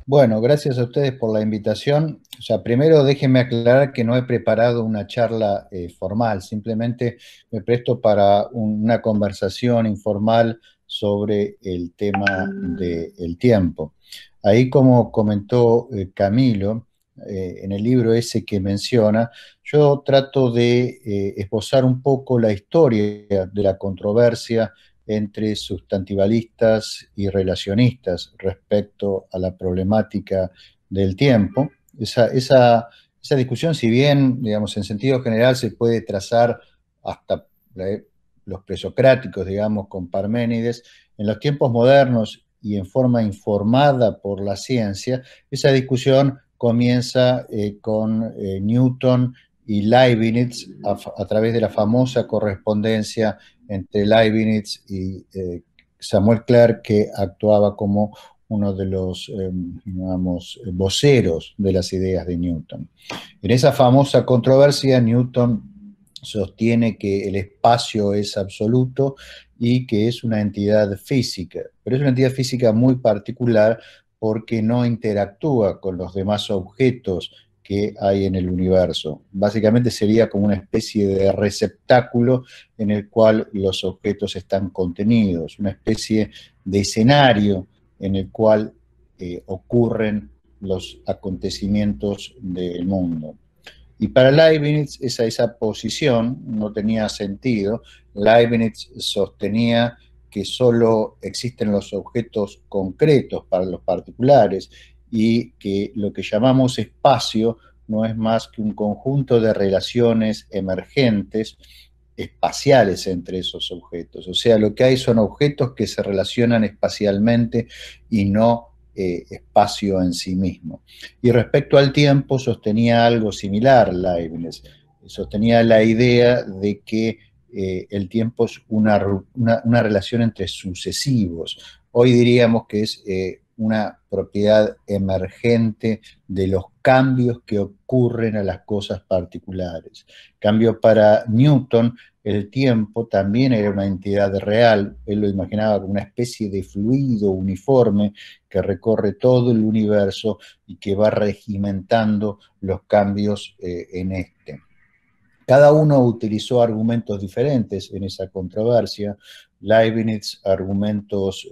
Bueno, gracias a ustedes por la invitación. O sea, primero déjenme aclarar que no he preparado una charla formal, simplemente me presto para una conversación informal sobre el tema del tiempo. Ahí, como comentó Camilo, en el libro ese que menciona, yo trato de esbozar un poco la historia de la controversia entre sustantivalistas y relacionistas respecto a la problemática del tiempo. Esa discusión, si bien, digamos, en sentido general se puede trazar hasta los presocráticos, digamos, con Parménides, en los tiempos modernos y en forma informada por la ciencia, esa discusión comienza con Newton y Leibniz a través de la famosa correspondencia entre Leibniz y Samuel Clerk, que actuaba como uno de los, digamos, voceros de las ideas de Newton. En esa famosa controversia, Newton sostiene que el espacio es absoluto y que es una entidad física, pero es una entidad física muy particular porque no interactúa con los demás objetos que hay en el universo. Básicamente sería como una especie de receptáculo en el cual los objetos están contenidos, una especie de escenario en el cual ocurren los acontecimientos del mundo. Y para Leibniz esa posición no tenía sentido. Leibniz sostenía que solo existen los objetos concretos para los particulares y que lo que llamamos espacio no es más que un conjunto de relaciones emergentes espaciales entre esos objetos. O sea, lo que hay son objetos que se relacionan espacialmente y no espacio en sí mismo. Y respecto al tiempo, sostenía algo similar Leibniz. Sostenía la idea de que el tiempo es una relación entre sucesivos. Hoy diríamos que es una propiedad emergente de los cambios que ocurren a las cosas particulares. Cambio para Newton, el tiempo también era una entidad real, él lo imaginaba como una especie de fluido uniforme que recorre todo el universo y que va regimentando los cambios en este. Cada uno utilizó argumentos diferentes en esa controversia. Leibniz, argumentos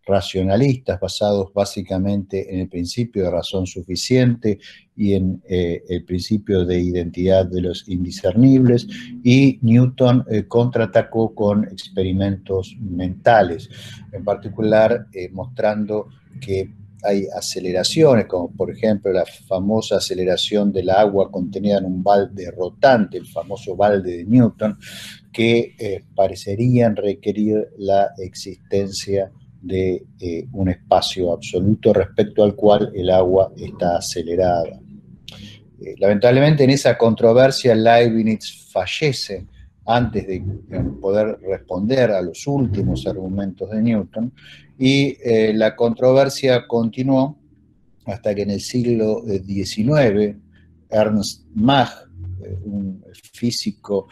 racionalistas basados básicamente en el principio de razón suficiente y en el principio de identidad de los indiscernibles, y Newton contraatacó con experimentos mentales, en particular mostrando que hay aceleraciones, como por ejemplo la famosa aceleración del agua contenida en un balde rotante, el famoso balde de Newton, que parecerían requerir la existencia de un espacio absoluto respecto al cual el agua está acelerada. Lamentablemente en esa controversia Leibniz fallece antes de poder responder a los últimos argumentos de Newton, y la controversia continuó hasta que en el siglo XIX Ernst Mach, un físico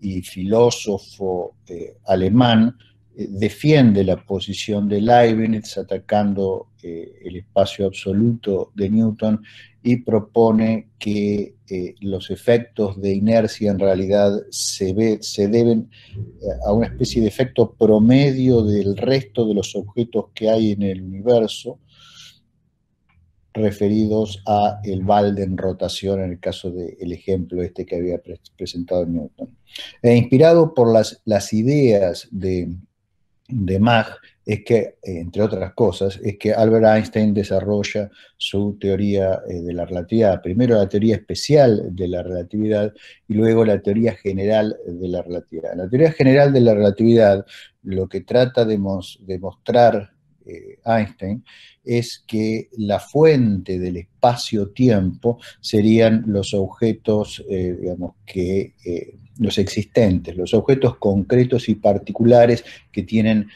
y filósofo alemán, defiende la posición de Leibniz atacando el espacio absoluto de Newton y propone que los efectos de inercia en realidad se deben a una especie de efecto promedio del resto de los objetos que hay en el universo, referidos a el balde en rotación en el caso del ejemplo este que había presentado Newton. Inspirado por las ideas de Mach, es que, entre otras cosas, es que Albert Einstein desarrolla su teoría de la relatividad. Primero la teoría especial de la relatividad y luego la teoría general de la relatividad. La teoría general de la relatividad lo que trata de mostrar Einstein es que la fuente del espacio-tiempo serían los objetos, digamos, los existentes, los objetos concretos y particulares que tienen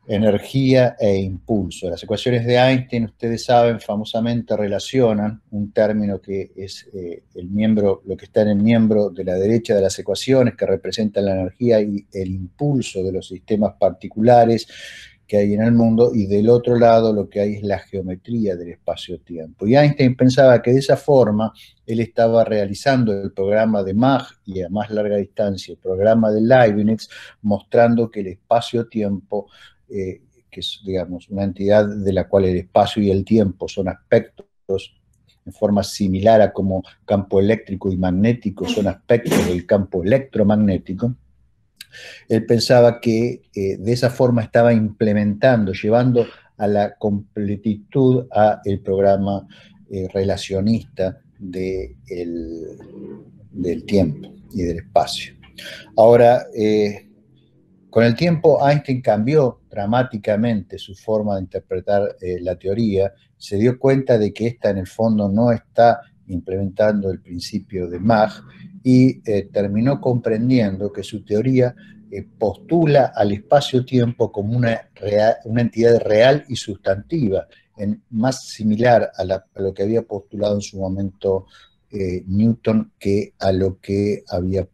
energía e impulso. Las ecuaciones de Einstein, ustedes saben, famosamente relacionan un término que es el miembro, lo que está en el miembro de la derecha de las ecuaciones, que representa la energía y el impulso de los sistemas particulares, que hay en el mundo, y del otro lado lo que hay es la geometría del espacio-tiempo. Y Einstein pensaba que de esa forma él estaba realizando el programa de Mach y a más larga distancia el programa de Leibniz, mostrando que el espacio-tiempo, que es, digamos, una entidad de la cual el espacio y el tiempo son aspectos en forma similar a como campo eléctrico y magnético son aspectos del campo electromagnético. Él pensaba que de esa forma estaba implementando, llevando a la completitud a el programa relacionista del tiempo y del espacio. Ahora, con el tiempo Einstein cambió dramáticamente su forma de interpretar la teoría, se dio cuenta de que esta en el fondo no está implementando el principio de Mach y terminó comprendiendo que su teoría postula al espacio-tiempo como una entidad real y sustantiva, más similar a lo que había postulado en su momento Newton que a lo que había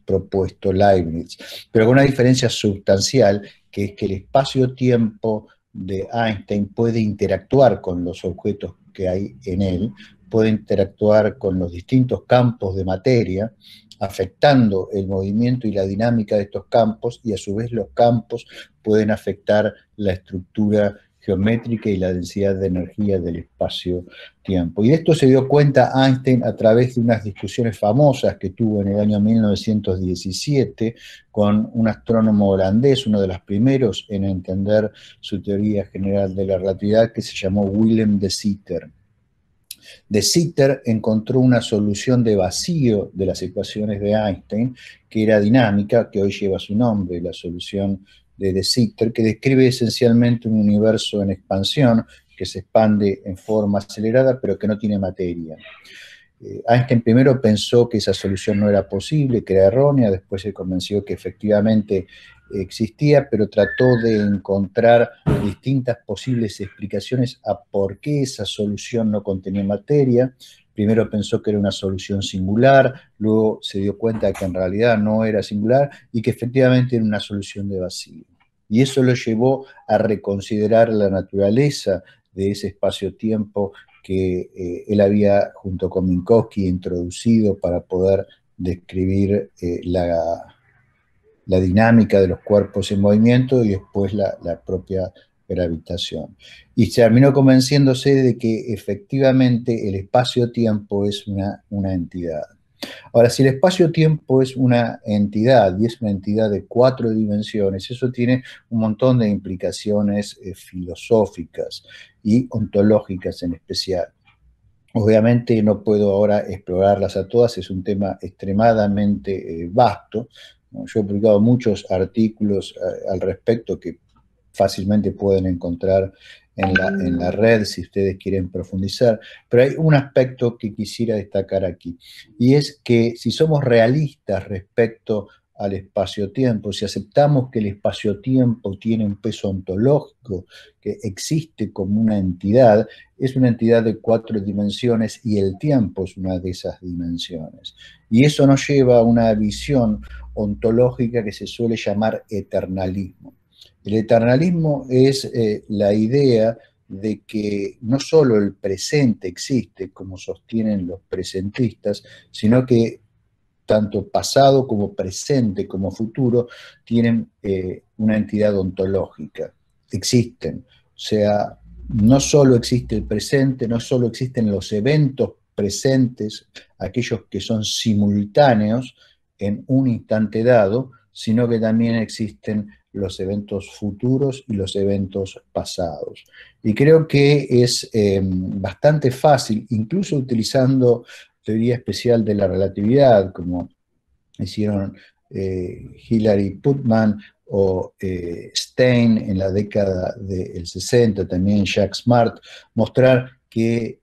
propuesto Leibniz, pero con una diferencia sustancial, que es que el espacio-tiempo de Einstein puede interactuar con los objetos que hay en él, puede interactuar con los distintos campos de materia, afectando el movimiento y la dinámica de estos campos, y a su vez los campos pueden afectar la estructura geométrica y la densidad de energía del espacio-tiempo. Y de esto se dio cuenta Einstein a través de unas discusiones famosas que tuvo en el año 1917 con un astrónomo holandés, uno de los primeros en entender su teoría general de la relatividad, que se llamó Willem de Sitter. De Sitter encontró una solución de vacío de las ecuaciones de Einstein, que era dinámica, que hoy lleva su nombre, la solución de Sitter, que describe esencialmente un universo en expansión, que se expande en forma acelerada, pero que no tiene materia. Einstein primero pensó que esa solución no era posible, que era errónea, después se convenció que efectivamente existía, pero trató de encontrar distintas posibles explicaciones a por qué esa solución no contenía materia. Primero pensó que era una solución singular, luego se dio cuenta de que en realidad no era singular y que efectivamente era una solución de vacío. Y eso lo llevó a reconsiderar la naturaleza de ese espacio-tiempo que él había, junto con Minkowski, introducido para poder describir la dinámica de los cuerpos en movimiento y después la propia gravitación. Y se terminó convenciéndose de que efectivamente el espacio-tiempo es una entidad. Ahora, si el espacio-tiempo es una entidad y es una entidad de 4 dimensiones, eso tiene un montón de implicaciones filosóficas y ontológicas en especial. Obviamente no puedo ahora explorarlas a todas, es un tema extremadamente vasto. Yo he publicado muchos artículos al respecto que fácilmente pueden encontrar en la red si ustedes quieren profundizar, pero hay un aspecto que quisiera destacar aquí, y es que si somos realistas respecto al espacio-tiempo, si aceptamos que el espacio-tiempo tiene un peso ontológico, que existe como una entidad, es una entidad de 4 dimensiones y el tiempo es una de esas dimensiones. Y eso nos lleva a una visión ontológica que se suele llamar eternalismo. El eternalismo es la idea de que no solo el presente existe, como sostienen los presentistas, sino que tanto pasado como presente como futuro tienen una entidad ontológica, existen. O sea, no solo existe el presente, no solo existen los eventos presentes, aquellos que son simultáneos en un instante dado, sino que también existen los eventos futuros y los eventos pasados. Y creo que es bastante fácil, incluso utilizando teoría especial de la relatividad, como hicieron Hilary Putnam o Stein en la década del 60, también Jacques Smart, mostrar que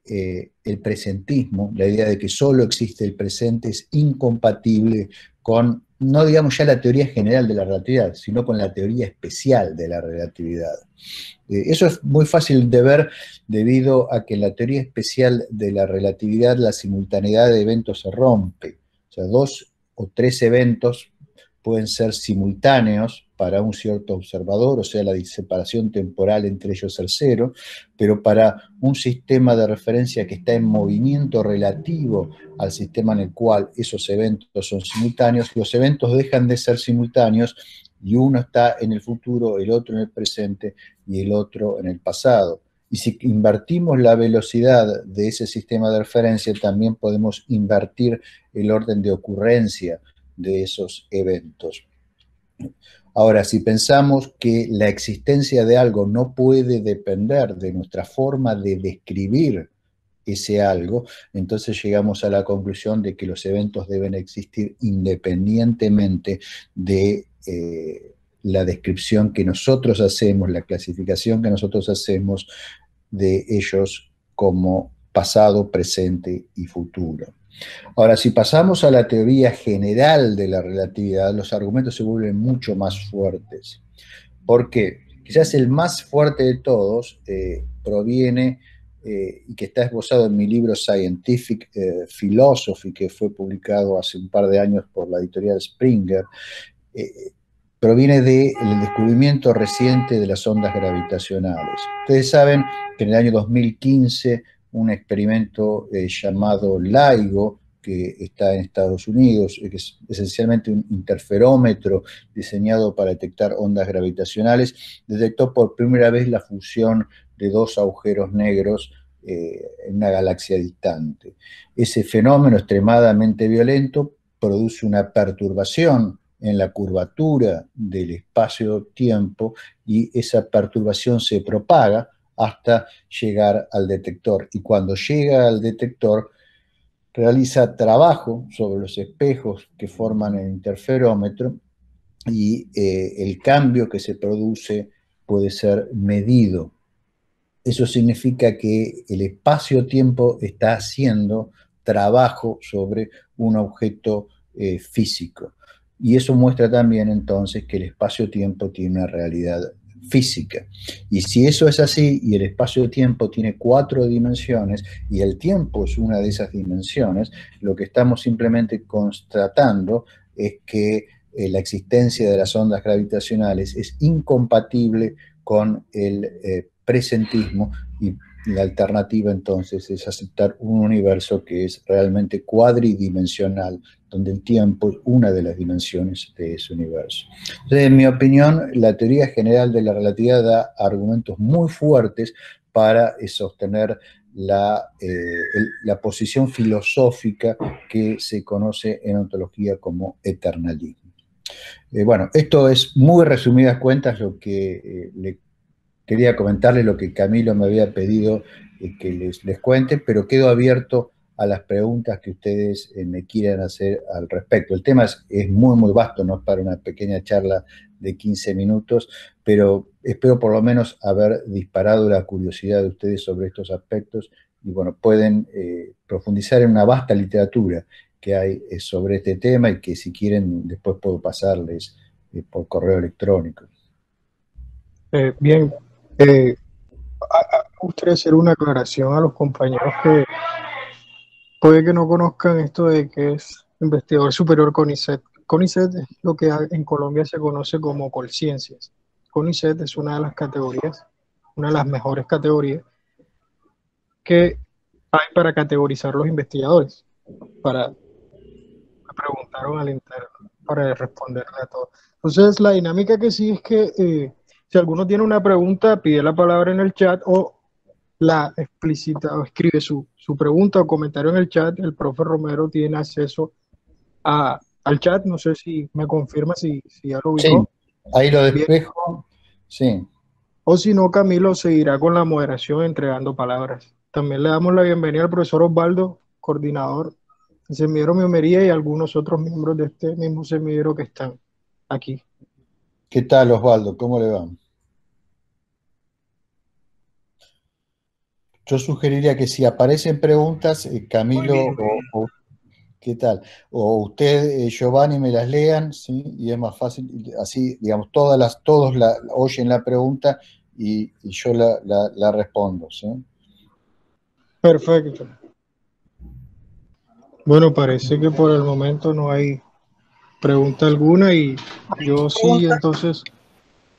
el presentismo, la idea de que solo existe el presente, es incompatible con, no digamos ya la teoría general de la relatividad, sino con la teoría especial de la relatividad. Eso es muy fácil de ver debido a que en la teoría especial de la relatividad la simultaneidad de eventos se rompe. O sea, 2 o 3 eventos pueden ser simultáneos para un cierto observador, o sea, la separación temporal entre ellos es cero, pero para un sistema de referencia que está en movimiento relativo al sistema en el cual esos eventos son simultáneos, los eventos dejan de ser simultáneos y uno está en el futuro, el otro en el presente y el otro en el pasado. Y si invertimos la velocidad de ese sistema de referencia, también podemos invertir el orden de ocurrencia de esos eventos. Ahora, si pensamos que la existencia de algo no puede depender de nuestra forma de describir ese algo, entonces llegamos a la conclusión de que los eventos deben existir independientemente de la descripción que nosotros hacemos, la clasificación que nosotros hacemos de ellos como pasado, presente y futuro. Ahora, si pasamos a la teoría general de la relatividad, los argumentos se vuelven mucho más fuertes. ¿Por qué? Quizás el más fuerte de todos proviene y que está esbozado en mi libro Scientific Philosophy, que fue publicado hace un par de años por la editorial Springer, proviene del descubrimiento reciente de las ondas gravitacionales. Ustedes saben que en el año 2015 un experimento llamado LIGO, que está en Estados Unidos, que es esencialmente un interferómetro diseñado para detectar ondas gravitacionales, detectó por primera vez la fusión de dos agujeros negros en una galaxia distante. Ese fenómeno extremadamente violento produce una perturbación en la curvatura del espacio-tiempo y esa perturbación se propaga hasta llegar al detector. Y cuando llega al detector, realiza trabajo sobre los espejos que forman el interferómetro y el cambio que se produce puede ser medido. Eso significa que el espacio-tiempo está haciendo trabajo sobre un objeto físico. Y eso muestra también entonces que el espacio-tiempo tiene una realidad física. Y si eso es así y el espacio-tiempo tiene 4 dimensiones y el tiempo es una de esas dimensiones, lo que estamos simplemente constatando es que la existencia de las ondas gravitacionales es incompatible con el presentismo y la alternativa entonces es aceptar un universo que es realmente cuadridimensional, donde el tiempo es una de las dimensiones de ese universo. Entonces, en mi opinión, la teoría general de la relatividad da argumentos muy fuertes para sostener la posición filosófica que se conoce en ontología como eternalismo. Bueno, esto es muy resumidas cuentas lo que le quería comentarles, lo que Camilo me había pedido que les cuente, pero quedo abierto a las preguntas que ustedes me quieran hacer al respecto. El tema es muy, muy vasto, no es para una pequeña charla de 15 minutos, pero espero por lo menos haber disparado la curiosidad de ustedes sobre estos aspectos y bueno, pueden profundizar en una vasta literatura que hay sobre este tema y que si quieren después puedo pasarles por correo electrónico. Bien, me gustaría hacer una aclaración a los compañeros que puede que no conozcan esto de que es investigador superior CONICET. CONICET es lo que en Colombia se conoce como Colciencias. CONICET es una de las categorías, una de las mejores categorías que hay para categorizar los investigadores. Me preguntaron al interno para responderle a todo. Entonces, la dinámica que sí es que si alguno tiene una pregunta, pide la palabra en el chat o la explícita o escribe su pregunta o comentario en el chat. El profe Romero tiene acceso al chat. No sé si me confirma si ya lo Sí, ubicó. ahí lo Bien. despejo. Sí. O si no, Camilo seguirá con la moderación entregando palabras. También le damos la bienvenida al profesor Osvaldo, coordinador del semillero Miomería y algunos otros miembros de este mismo semillero que están aquí. ¿Qué tal, Osvaldo? ¿Cómo le va? Yo sugeriría que si aparecen preguntas, Muy Camilo bien. ¿qué tal? O usted, Giovanni, me las lean, ¿sí? Y es más fácil, así, digamos, todos oyen la pregunta y yo la respondo, ¿sí? Perfecto. Bueno, parece que por el momento no hay pregunta alguna y yo sí, entonces,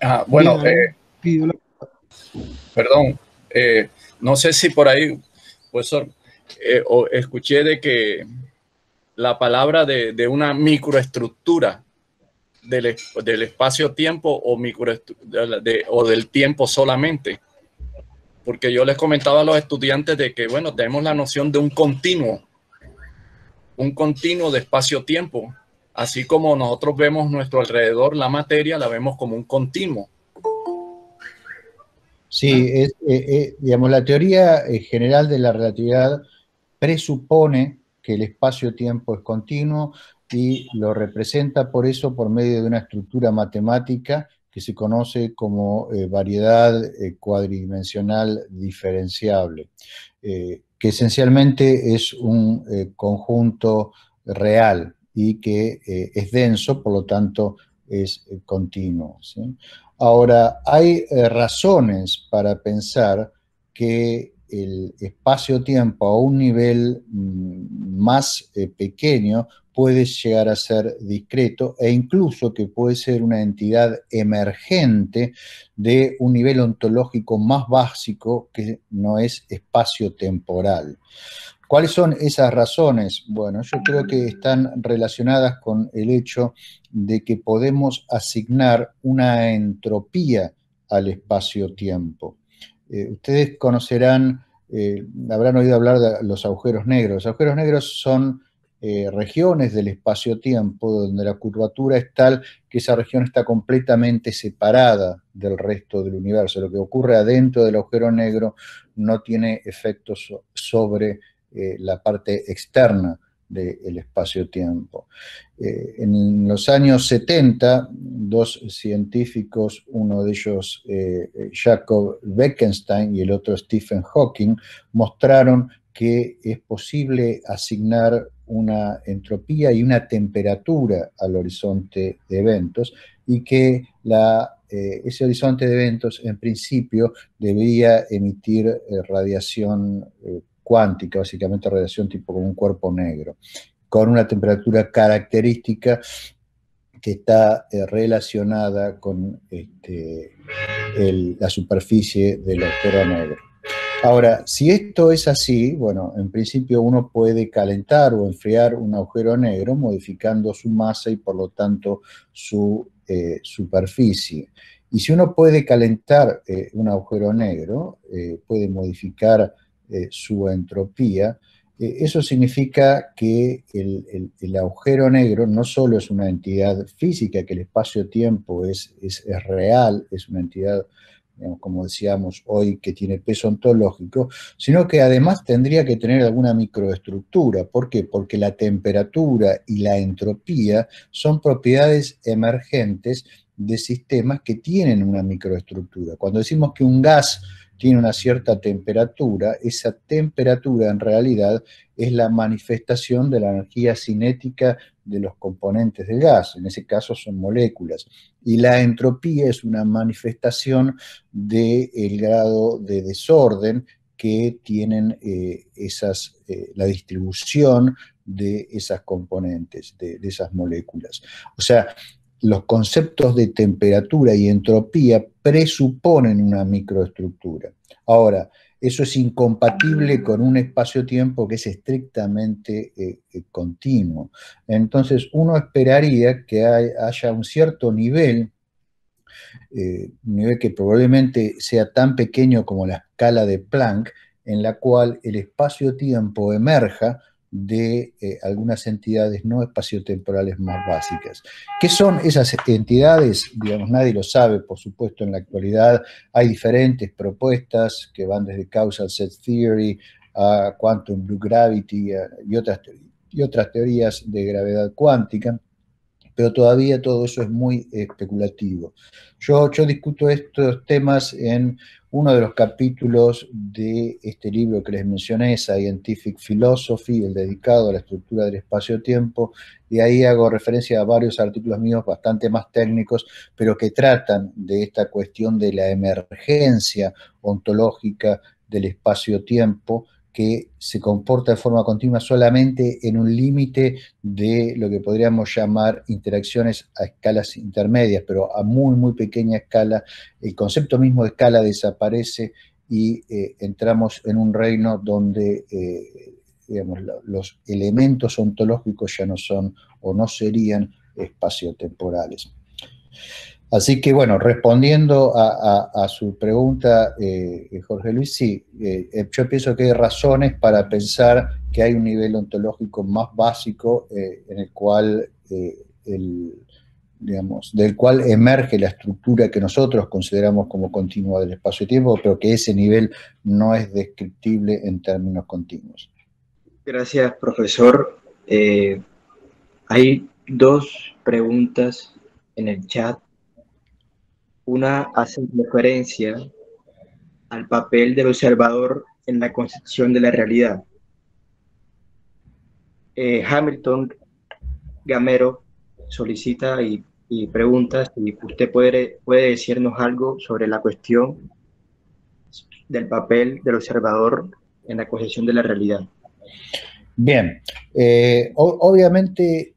bien, Bueno, ahí pido la... perdón, no sé si por ahí, profesor, escuché de que la palabra de una microestructura del espacio-tiempo o del tiempo solamente. Porque yo les comentaba a los estudiantes de que, bueno, tenemos la noción de un continuo de espacio-tiempo. Así como nosotros vemos nuestro alrededor, la materia, la vemos como un continuo. Sí, digamos, la teoría general de la relatividad presupone que el espacio-tiempo es continuo y lo representa por eso por medio de una estructura matemática que se conoce como variedad cuadridimensional diferenciable, que esencialmente es un conjunto real y que es denso, por lo tanto es continuo, ¿sí? Ahora, hay razones para pensar que el espacio-tiempo a un nivel más pequeño puede llegar a ser discreto e incluso que puede ser una entidad emergente de un nivel ontológico más básico que no es espacio-temporal. ¿Cuáles son esas razones? Bueno, yo creo que están relacionadas con el hecho de que podemos asignar una entropía al espacio-tiempo. Ustedes conocerán, habrán oído hablar de los agujeros negros. Los agujeros negros son regiones del espacio-tiempo donde la curvatura es tal que esa región está completamente separada del resto del universo. Lo que ocurre adentro del agujero negro no tiene efectos sobre la parte externa del espacio-tiempo. En los años 70, dos científicos, uno de ellos Jacob Bekenstein y el otro Stephen Hawking, mostraron que es posible asignar una entropía y una temperatura al horizonte de eventos y que ese horizonte de eventos en principio debería emitir radiación cuántica, básicamente radiación tipo como un cuerpo negro, con una temperatura característica que está relacionada con la superficie del agujero negro. Ahora, si esto es así, bueno, en principio uno puede calentar o enfriar un agujero negro modificando su masa y por lo tanto su superficie. Y si uno puede calentar un agujero negro, puede modificar su entropía, eso significa que el agujero negro no solo es una entidad física, que el espacio-tiempo es real, es una entidad, digamos, como decíamos hoy, que tiene peso ontológico, sino que además tendría que tener alguna microestructura. ¿Por qué? Porque la temperatura y la entropía son propiedades emergentes de sistemas que tienen una microestructura. Cuando decimos que un gas tiene una cierta temperatura, esa temperatura en realidad es la manifestación de la energía cinética de los componentes del gas, en ese caso son moléculas, y la entropía es una manifestación del grado de desorden que tienen la distribución de esas componentes, de esas moléculas. O sea, los conceptos de temperatura y entropía presuponen una microestructura. Ahora, eso es incompatible con un espacio-tiempo que es estrictamente continuo. Entonces, uno esperaría que haya un cierto nivel, un nivel que probablemente sea tan pequeño como la escala de Planck, en la cual el espacio-tiempo emerja de algunas entidades no espaciotemporales más básicas. ¿Qué son esas entidades? Digamos, nadie lo sabe, por supuesto, en la actualidad. Hay diferentes propuestas que van desde Causal Set Theory a Quantum Blue Gravity y otras teorías de gravedad cuántica, pero todavía todo eso es muy especulativo. Yo discuto estos temas en uno de los capítulos de este libro que les mencioné, Scientific Philosophy, el dedicado a la estructura del espacio-tiempo, y ahí hago referencia a varios artículos míos bastante más técnicos, pero que tratan de esta cuestión de la emergencia ontológica del espacio-tiempo, que se comporta de forma continua solamente en un límite de lo que podríamos llamar interacciones a escalas intermedias, pero a muy, muy pequeña escala. El concepto mismo de escala desaparece y entramos en un reino donde digamos, los elementos ontológicos ya no son o no serían espaciotemporales. Así que, bueno, respondiendo a su pregunta, Jorge Luis, sí, yo pienso que hay razones para pensar que hay un nivel ontológico más básico en el cual, digamos, del cual emerge la estructura que nosotros consideramos como continua del espacio-tiempo, pero que ese nivel no es descriptible en términos continuos. Gracias, profesor. Hay dos preguntas en el chat. Una hace referencia al papel del observador en la concepción de la realidad. Hamilton Gamero solicita y pregunta si usted puede decirnos algo sobre la cuestión del papel del observador en la concepción de la realidad. Bien, obviamente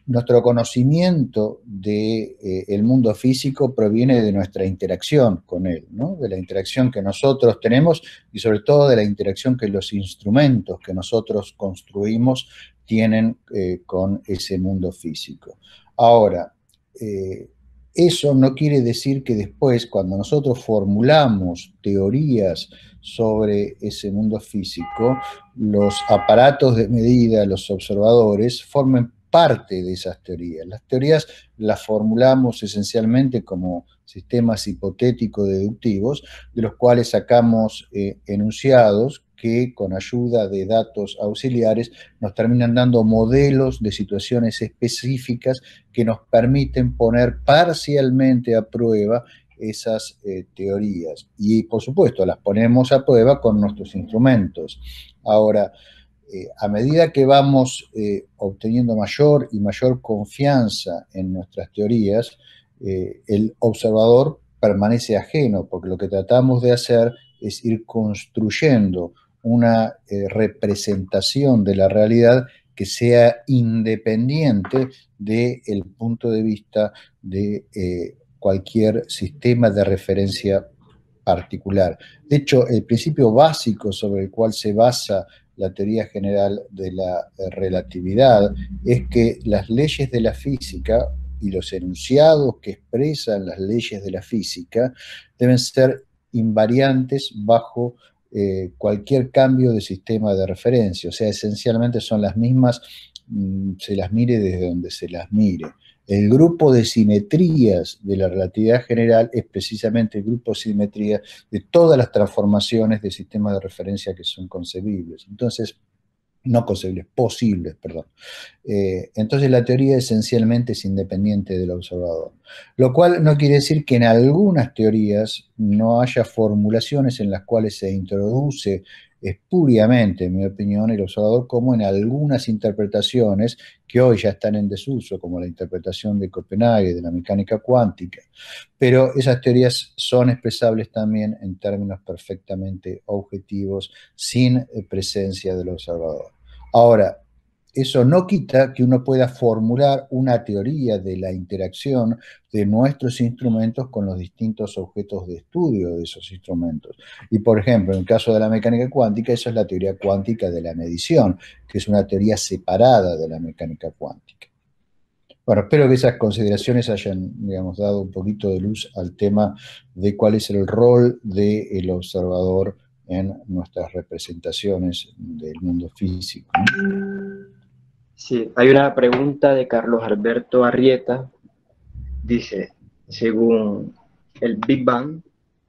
nuestro conocimiento del mundo físico proviene de nuestra interacción con él, ¿no? De la interacción que nosotros tenemos y sobre todo de la interacción que los instrumentos que nosotros construimos tienen con ese mundo físico. Ahora, eso no quiere decir que después, cuando nosotros formulamos teorías sobre ese mundo físico, los aparatos de medida, los observadores, formen parte de esas teorías. Las teorías las formulamos esencialmente como sistemas hipotéticos deductivos, de los cuales sacamos enunciados que con ayuda de datos auxiliares nos terminan dando modelos de situaciones específicas que nos permiten poner parcialmente a prueba esas teorías. Y por supuesto las ponemos a prueba con nuestros instrumentos. Ahora, a medida que vamos obteniendo mayor y mayor confianza en nuestras teorías, el observador permanece ajeno, porque lo que tratamos de hacer es ir construyendo una representación de la realidad que sea independiente del punto de vista de cualquier sistema de referencia particular. De hecho, el principio básico sobre el cual se basa la teoría general de la relatividad es que las leyes de la física y los enunciados que expresan las leyes de la física deben ser invariantes bajo cualquier cambio de sistema de referencia. O sea, esencialmente son las mismas, se las mire desde donde se las mire. El grupo de simetrías de la relatividad general es precisamente el grupo de simetría de todas las transformaciones de sistemas de referencia que son concebibles. Entonces, no concebibles, posibles, perdón. Entonces la teoría esencialmente es independiente del observador. Lo cual no quiere decir que en algunas teorías no haya formulaciones en las cuales se introduce espuriamente, en mi opinión, el observador, como en algunas interpretaciones que hoy ya están en desuso, como la interpretación de Copenhague, de la mecánica cuántica. Pero esas teorías son expresables también en términos perfectamente objetivos, sin presencia del observador. Ahora, eso no quita que uno pueda formular una teoría de la interacción de nuestros instrumentos con los distintos objetos de estudio de esos instrumentos. Y, por ejemplo, en el caso de la mecánica cuántica, eso es la teoría cuántica de la medición, que es una teoría separada de la mecánica cuántica. Bueno, espero que esas consideraciones hayan, digamos, dado un poquito de luz al tema de cuál es el rol del observador en nuestras representaciones del mundo físico. Sí, hay una pregunta de Carlos Alberto Arrieta. Dice, según el Big Bang,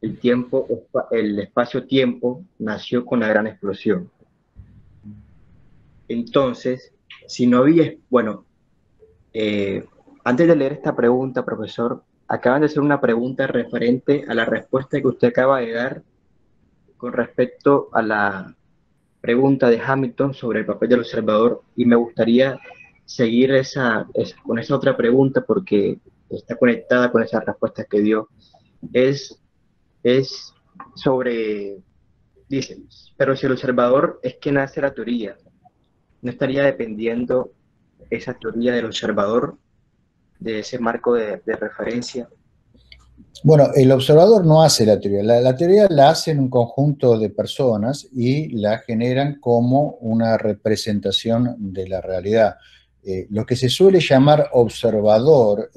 el espacio-tiempo nació con la gran explosión. Entonces, si no había, bueno, antes de leer esta pregunta, profesor, acaban de hacer una pregunta referente a la respuesta que usted acaba de dar con respecto a la pregunta de Hamilton sobre el papel del observador, y me gustaría seguir con esa otra pregunta porque está conectada con esas respuestas que dio. Es sobre Dice, pero si el observador es quien hace la teoría, ¿no estaría dependiendo esa teoría del observador, de ese marco de referencia? Bueno, el observador no hace la teoría. La teoría la hacen un conjunto de personas y la generan como una representación de la realidad. Lo que se suele llamar observador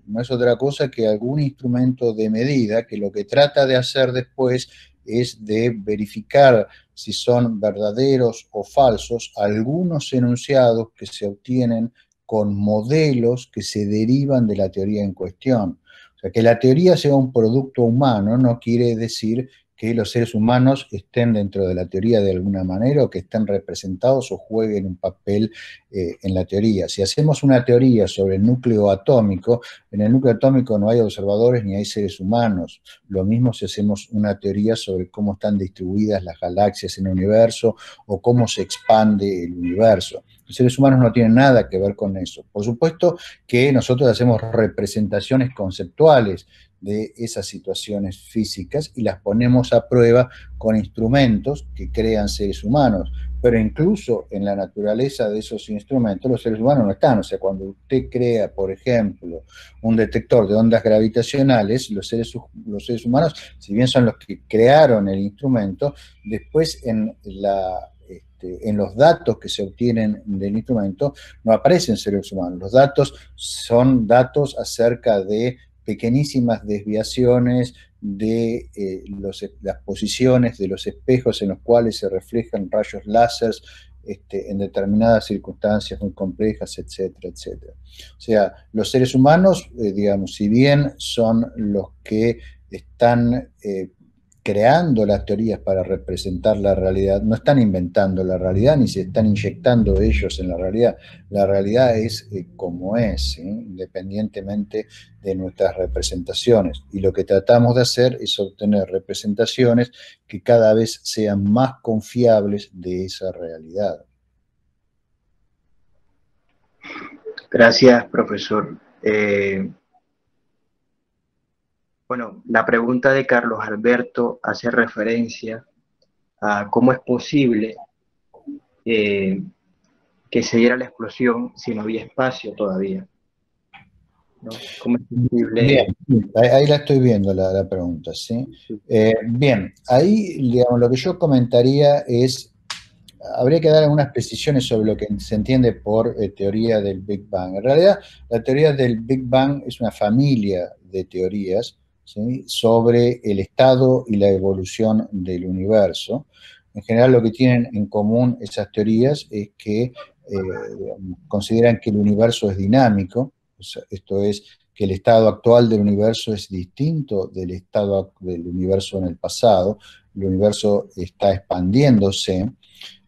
no es otra cosa que algún instrumento de medida que lo que trata de hacer después es de verificar si son verdaderos o falsos algunos enunciados que se obtienen con modelos que se derivan de la teoría en cuestión. O sea, que la teoría sea un producto humano no quiere decir que los seres humanos estén dentro de la teoría de alguna manera o que estén representados o jueguen un papel en la teoría. Si hacemos una teoría sobre el núcleo atómico, en el núcleo atómico no hay observadores ni hay seres humanos. Lo mismo si hacemos una teoría sobre cómo están distribuidas las galaxias en el universo o cómo se expande el universo. Los seres humanos no tienen nada que ver con eso. Por supuesto que nosotros hacemos representaciones conceptuales de esas situaciones físicas y las ponemos a prueba con instrumentos que crean seres humanos. Pero incluso en la naturaleza de esos instrumentos los seres humanos no están. O sea, cuando usted crea, por ejemplo, un detector de ondas gravitacionales, los seres humanos, si bien son los que crearon el instrumento, después en los datos que se obtienen del instrumento no aparecen seres humanos. Los datos son datos acerca de pequeñísimas desviaciones de las posiciones de los espejos en los cuales se reflejan rayos láser en determinadas circunstancias muy complejas, etcétera, etcétera. O sea, los seres humanos, digamos, si bien son los que están creando las teorías para representar la realidad, no están inventando la realidad ni se están inyectando ellos en la realidad. La realidad es como es, ¿sí? Independientemente de nuestras representaciones. Y lo que tratamos de hacer es obtener representaciones que cada vez sean más confiables de esa realidad. Gracias, profesor. Bueno, la pregunta de Carlos Alberto hace referencia a cómo es posible que se diera la explosión si no había espacio todavía, ¿no? ¿Cómo es posible? Bien, ahí la estoy viendo la pregunta, ¿sí? Bien, ahí, digamos, lo que yo comentaría es, habría que dar algunas precisiones sobre lo que se entiende por teoría del Big Bang. En realidad, la teoría del Big Bang es una familia de teorías, ¿sí?, sobre el estado y la evolución del universo. En general, lo que tienen en común esas teorías es que consideran que el universo es dinámico, o sea, esto es, que el estado actual del universo es distinto del estado del universo en el pasado. El universo está expandiéndose.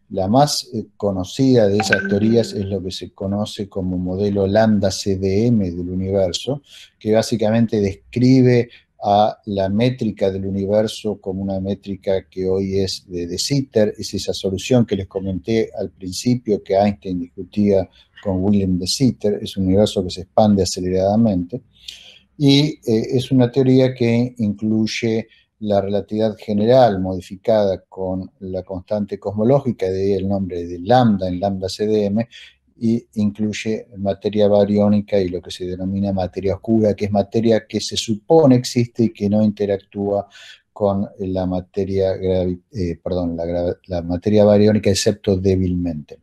La más conocida de esas teorías es lo que se conoce como modelo lambda-CDM del universo, que básicamente describe a la métrica del universo como una métrica que hoy es de Sitter. Es esa solución que les comenté al principio que Einstein discutía con Wilhelm de Sitter. Es un universo que se expande aceleradamente y es una teoría que incluye la relatividad general modificada con la constante cosmológica, de ahí el nombre de lambda en lambda-CDM, y incluye materia bariónica y lo que se denomina materia oscura, que es materia que se supone existe y que no interactúa con la materia, la materia bariónica, excepto débilmente.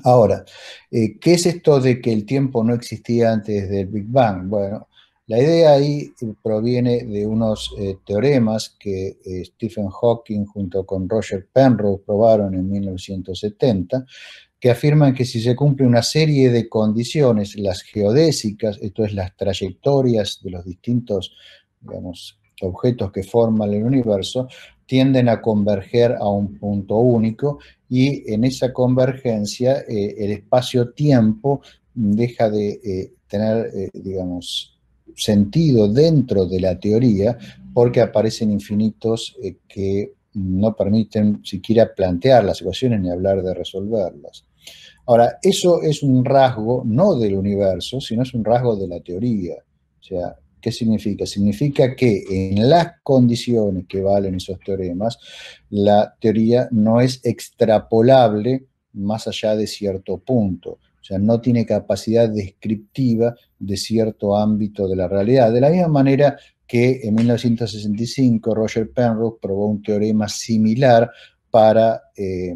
Ahora, ¿qué es esto de que el tiempo no existía antes del Big Bang? Bueno, la idea ahí proviene de unos teoremas que Stephen Hawking junto con Roger Penrose probaron en 1970, que afirman que si se cumple una serie de condiciones, las geodésicas, esto es las trayectorias de los distintos, digamos, objetos que forman el universo, tienden a converger a un punto único y en esa convergencia el espacio-tiempo deja de tener, digamos, sentido dentro de la teoría porque aparecen infinitos que no permiten siquiera plantear las ecuaciones ni hablar de resolverlas. Ahora, eso es un rasgo no del universo, sino es un rasgo de la teoría. O sea, ¿Qué significa? Significa que en las condiciones que valen esos teoremas, la teoría no es extrapolable más allá de cierto punto. O sea, no tiene capacidad descriptiva de cierto ámbito de la realidad. De la misma manera que en 1965 Roger Penrose probó un teorema similar para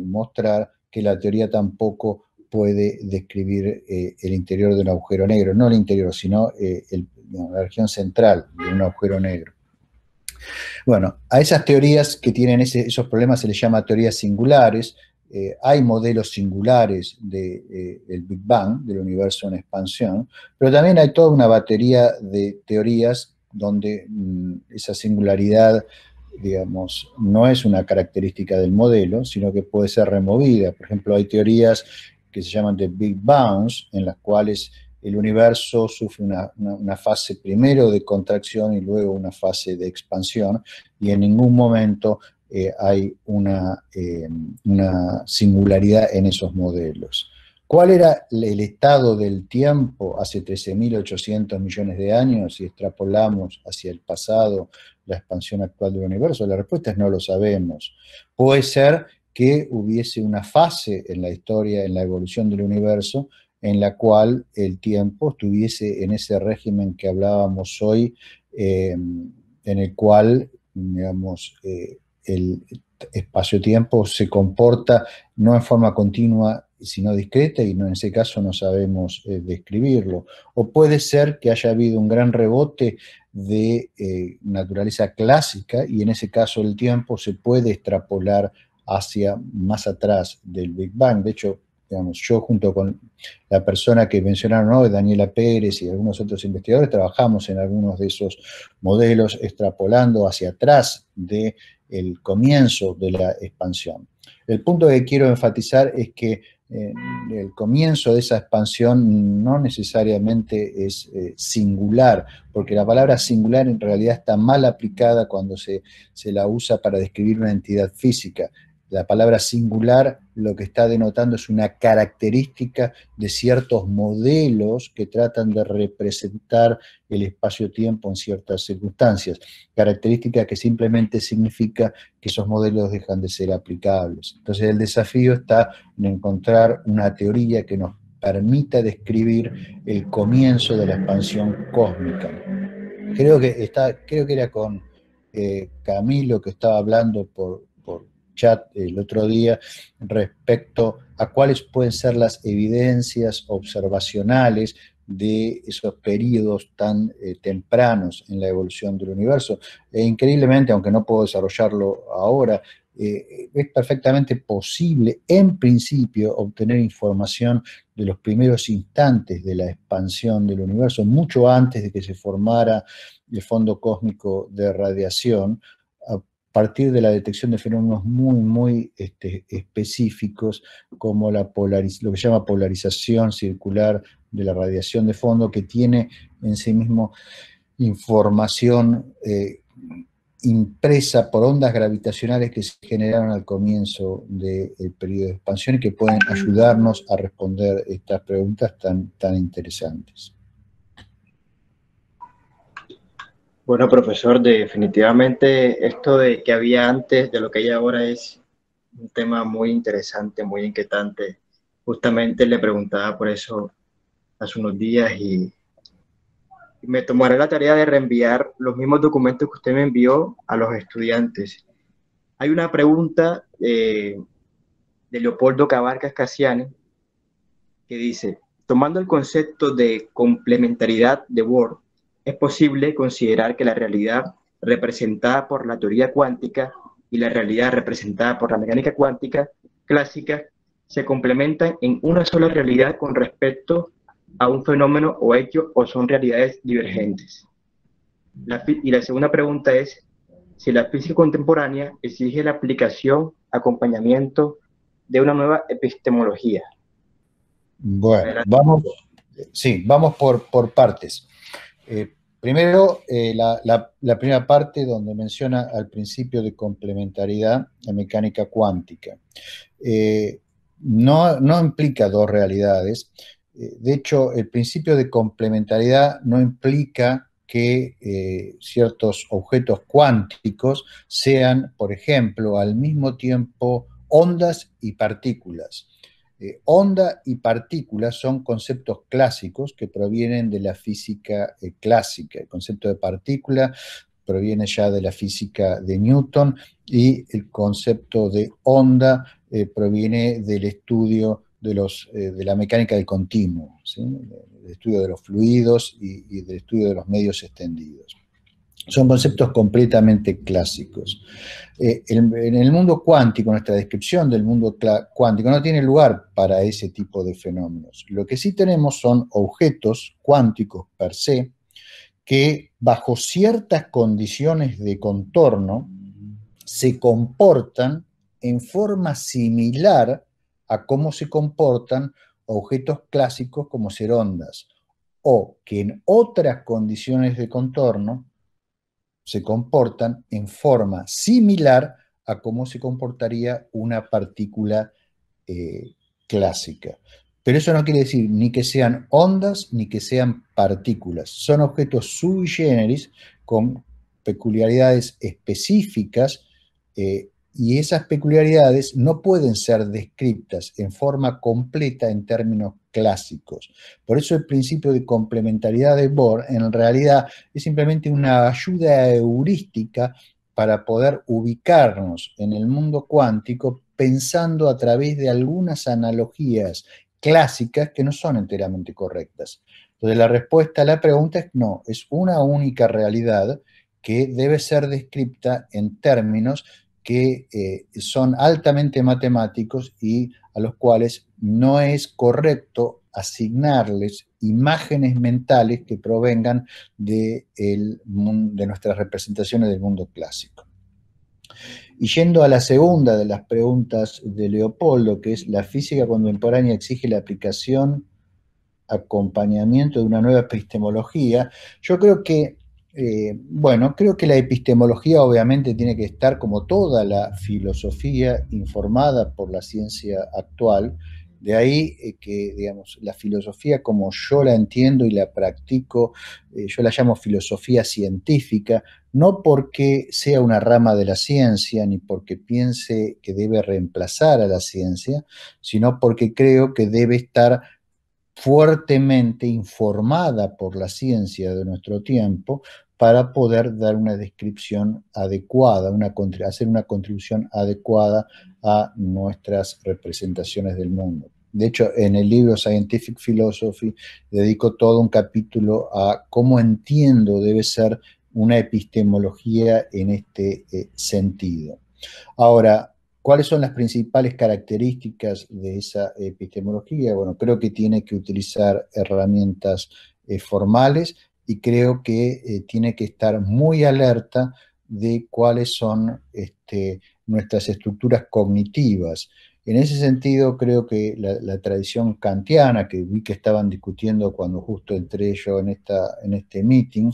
mostrar que la teoría tampoco puede describir el interior de un agujero negro, no el interior, sino la región central de un agujero negro. Bueno, a esas teorías que tienen esos problemas se les llama teorías singulares. Hay modelos singulares del Big Bang, del universo en expansión, pero también hay toda una batería de teorías donde esa singularidad, digamos, no es una característica del modelo, sino que puede ser removida. Por ejemplo, hay teorías que se llaman de Big Bounce, en las cuales el universo sufre una fase primero de contracción y luego una fase de expansión, y en ningún momento hay una singularidad en esos modelos. ¿Cuál era el estado del tiempo hace 13.800 millones de años si extrapolamos hacia el pasado la expansión actual del universo? La respuesta es no lo sabemos. Puede ser que hubiese una fase en la historia, en la evolución del universo, en la cual el tiempo estuviese en ese régimen que hablábamos hoy, en el cual, digamos, el espacio-tiempo se comporta no en forma continua, sino discreta, y en ese caso no sabemos describirlo. O puede ser que haya habido un gran rebote de naturaleza clásica, y en ese caso el tiempo se puede extrapolar hacia más atrás del Big Bang. De hecho, digamos, yo junto con la persona que mencionaron hoy, Daniela Pérez y algunos otros investigadores, trabajamos en algunos de esos modelos extrapolando hacia atrás del comienzo de la expansión. El punto que quiero enfatizar es que el comienzo de esa expansión no necesariamente es singular, porque la palabra singular en realidad está mal aplicada cuando se la usa para describir una entidad física. La palabra singular lo que está denotando es una característica de ciertos modelos que tratan de representar el espacio-tiempo en ciertas circunstancias. Característica que simplemente significa que esos modelos dejan de ser aplicables. Entonces el desafío está en encontrar una teoría que nos permita describir el comienzo de la expansión cósmica. Creo que era con Camilo que estaba hablando por chat el otro día respecto a cuáles pueden ser las evidencias observacionales de esos periodos tan tempranos en la evolución del universo. Increíblemente, aunque no puedo desarrollarlo ahora, es perfectamente posible, en principio, obtener información de los primeros instantes de la expansión del universo, mucho antes de que se formara el fondo cósmico de radiación, a partir de la detección de fenómenos muy específicos, como lo que se llama polarización circular de la radiación de fondo, que tiene en sí mismo información impresa por ondas gravitacionales que se generaron al comienzo del periodo de expansión y que pueden ayudarnos a responder estas preguntas tan interesantes. Bueno, profesor, definitivamente esto de que había antes de lo que hay ahora es un tema muy interesante, muy inquietante. Justamente le preguntaba por eso hace unos días y me tomaré la tarea de reenviar los mismos documentos que usted me envió a los estudiantes. Hay una pregunta de Leopoldo Cabarcas Casiani que dice, tomando el concepto de complementariedad de Bohr, es posible considerar que la realidad representada por la teoría cuántica y la realidad representada por la mecánica cuántica clásica se complementan en una sola realidad con respecto a un fenómeno o hecho, o son realidades divergentes. Y la segunda pregunta es si la física contemporánea exige la aplicación, acompañamiento de una nueva epistemología. Bueno, vamos por partes. Primero, la primera parte donde menciona al principio de complementariedad la mecánica cuántica. No implica dos realidades. De hecho, el principio de complementariedad no implica que ciertos objetos cuánticos sean, por ejemplo, al mismo tiempo ondas y partículas. Onda y partícula son conceptos clásicos que provienen de la física clásica. El concepto de partícula proviene ya de la física de Newton y el concepto de onda proviene del estudio de la mecánica del continuo, ¿sí? Del estudio de los fluidos y del estudio de los medios extendidos. Son conceptos completamente clásicos. En el mundo cuántico, nuestra descripción del mundo cuántico no tiene lugar para ese tipo de fenómenos. Lo que sí tenemos son objetos cuánticos per se, que bajo ciertas condiciones de contorno se comportan en forma similar a cómo se comportan objetos clásicos como ser ondas, o que en otras condiciones de contorno se comportan en forma similar a cómo se comportaría una partícula clásica. Pero eso no quiere decir ni que sean ondas ni que sean partículas. Son objetos sui generis con peculiaridades específicas y esas peculiaridades no pueden ser descritas en forma completa en términos clásicos. Por eso el principio de complementariedad de Bohr en realidad es simplemente una ayuda heurística para poder ubicarnos en el mundo cuántico pensando a través de algunas analogías clásicas que no son enteramente correctas. Entonces la respuesta a la pregunta es no, es una única realidad que debe ser descrita en términos que son altamente matemáticos y a los cuales no es correcto asignarles imágenes mentales que provengan de nuestras representaciones del mundo clásico. Y yendo a la segunda de las preguntas de Leopoldo, que es la física contemporánea exige la aplicación, acompañamiento de una nueva epistemología, yo creo que creo que la epistemología obviamente tiene que estar, como toda la filosofía, informada por la ciencia actual. De ahí que, digamos, la filosofía como yo la entiendo y la practico, yo la llamo filosofía científica, no porque sea una rama de la ciencia, ni porque piense que debe reemplazar a la ciencia, sino porque creo que debe estar fuertemente informada por la ciencia de nuestro tiempo para poder dar una descripción adecuada, hacer una contribución adecuada a nuestras representaciones del mundo. De hecho, en el libro Scientific Philosophy dedico todo un capítulo a cómo entiendo debe ser una epistemología en este sentido. Ahora, ¿cuáles son las principales características de esa epistemología? Bueno, creo que tiene que utilizar herramientas formales y creo que tiene que estar muy alerta de cuáles son nuestras estructuras cognitivas. En ese sentido, creo que la tradición kantiana, que vi que estaban discutiendo cuando justo entré yo en este meeting,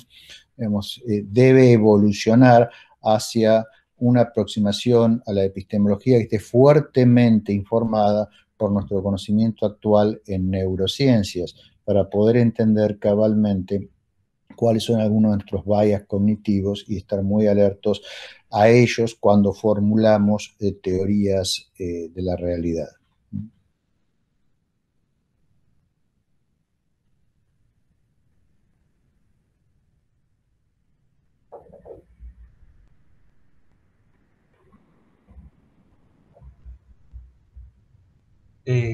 debe evolucionar hacia una aproximación a la epistemología que esté fuertemente informada por nuestro conocimiento actual en neurociencias, para poder entender cabalmente cuáles son algunos de nuestros bias cognitivos y estar muy alertos a ellos cuando formulamos teorías de la realidad.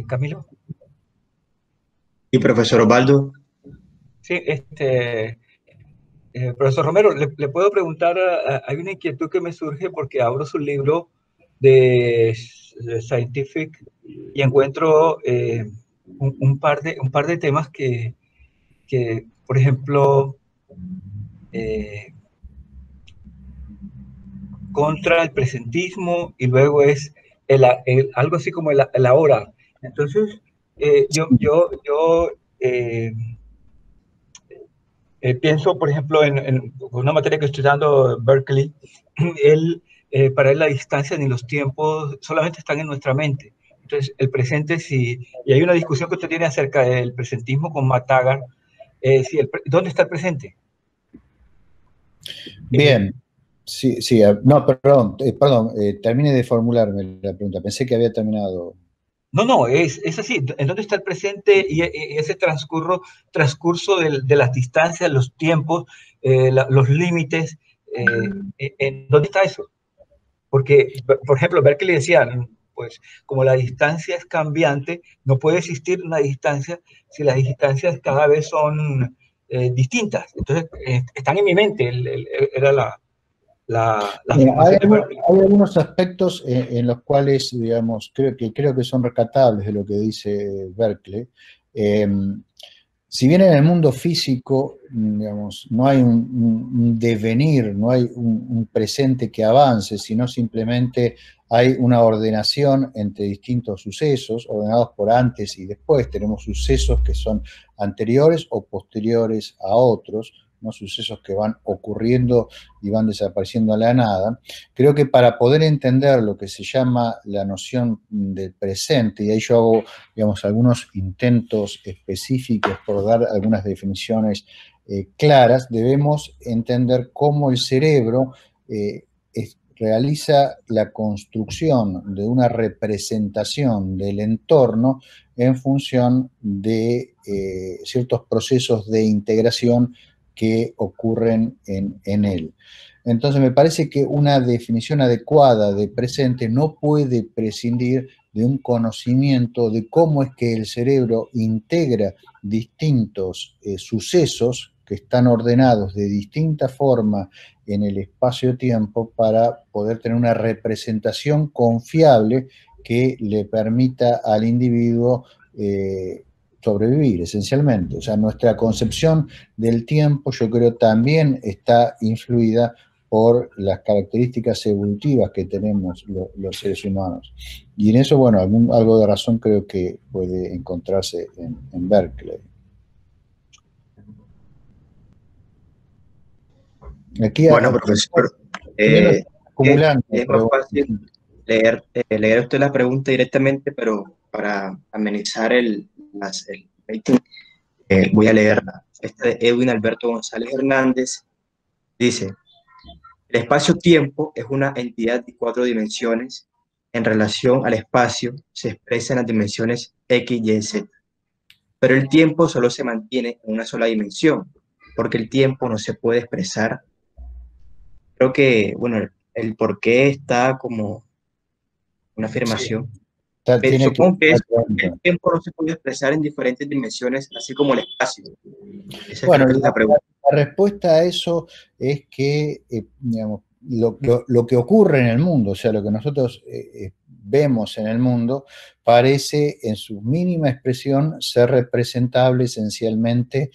Camilo. Y profesor Osvaldo. Sí, profesor Romero, le puedo preguntar, hay una inquietud que me surge porque abro su libro de Scientific y encuentro un par de temas que por ejemplo, contra el presentismo y luego es algo así como el ahora. Entonces, yo pienso, por ejemplo, en una materia que estoy dando en Berkeley, para él la distancia ni los tiempos solamente están en nuestra mente. Entonces, el presente, y hay una discusión que usted tiene acerca del presentismo con Matt Taggart, ¿dónde está el presente? Bien, sí, sí, no, perdón, termine de formularme la pregunta, pensé que había terminado. No, es así. ¿En dónde está el presente y ese transcurso de las distancias, los tiempos, los límites? ¿En dónde está eso? Porque, por ejemplo, Berkeley decía, pues como la distancia es cambiante, no puede existir una distancia si las distancias cada vez son distintas. Entonces, están en mi mente, era la Hay, afirmación de Berkeley. hay algunos aspectos en los cuales, digamos, creo que son rescatables de lo que dice Berkeley. Eh, si bien en el mundo físico, digamos, no hay un devenir, no hay un presente que avance, sino simplemente hay una ordenación entre distintos sucesos, ordenados por antes y después. Tenemos sucesos que son anteriores o posteriores a otros, ¿no? Sucesos que van ocurriendo y van desapareciendo a la nada. Creo que para poder entender lo que se llama la noción del presente, y ahí yo hago, digamos, algunos intentos específicos por dar algunas definiciones claras, debemos entender cómo el cerebro realiza la construcción de una representación del entorno en función de ciertos procesos de integración que ocurren en él. Entonces me parece que una definición adecuada de presente no puede prescindir de un conocimiento de cómo es que el cerebro integra distintos sucesos que están ordenados de distinta forma en el espacio-tiempo para poder tener una representación confiable que le permita al individuo sobrevivir, esencialmente. O sea, nuestra concepción del tiempo, yo creo, también está influida por las características evolutivas que tenemos los seres humanos. Y en eso, bueno, algo de razón creo que puede encontrarse en Berkeley. Aquí Bueno, profesor, acumulando. es más fácil leer usted la pregunta directamente, pero para amenizar el rating, voy a leerla. Esta de Edwin Alberto González Hernández dice: el espacio-tiempo es una entidad de 4 dimensiones. En relación al espacio, se expresa en las dimensiones X, Y, Z. Pero el tiempo solo se mantiene en una sola dimensión, porque el tiempo no se puede expresar. Creo que, bueno, el por qué está como una Sí, afirmación. tiene que Supongo que es porque el tiempo no se puede expresar en diferentes dimensiones, así como el espacio. Esa bueno, creo que es la pregunta. la respuesta a eso es que, digamos, lo que ocurre en el mundo, o sea, lo que nosotros vemos en el mundo, parece en su mínima expresión ser representable esencialmente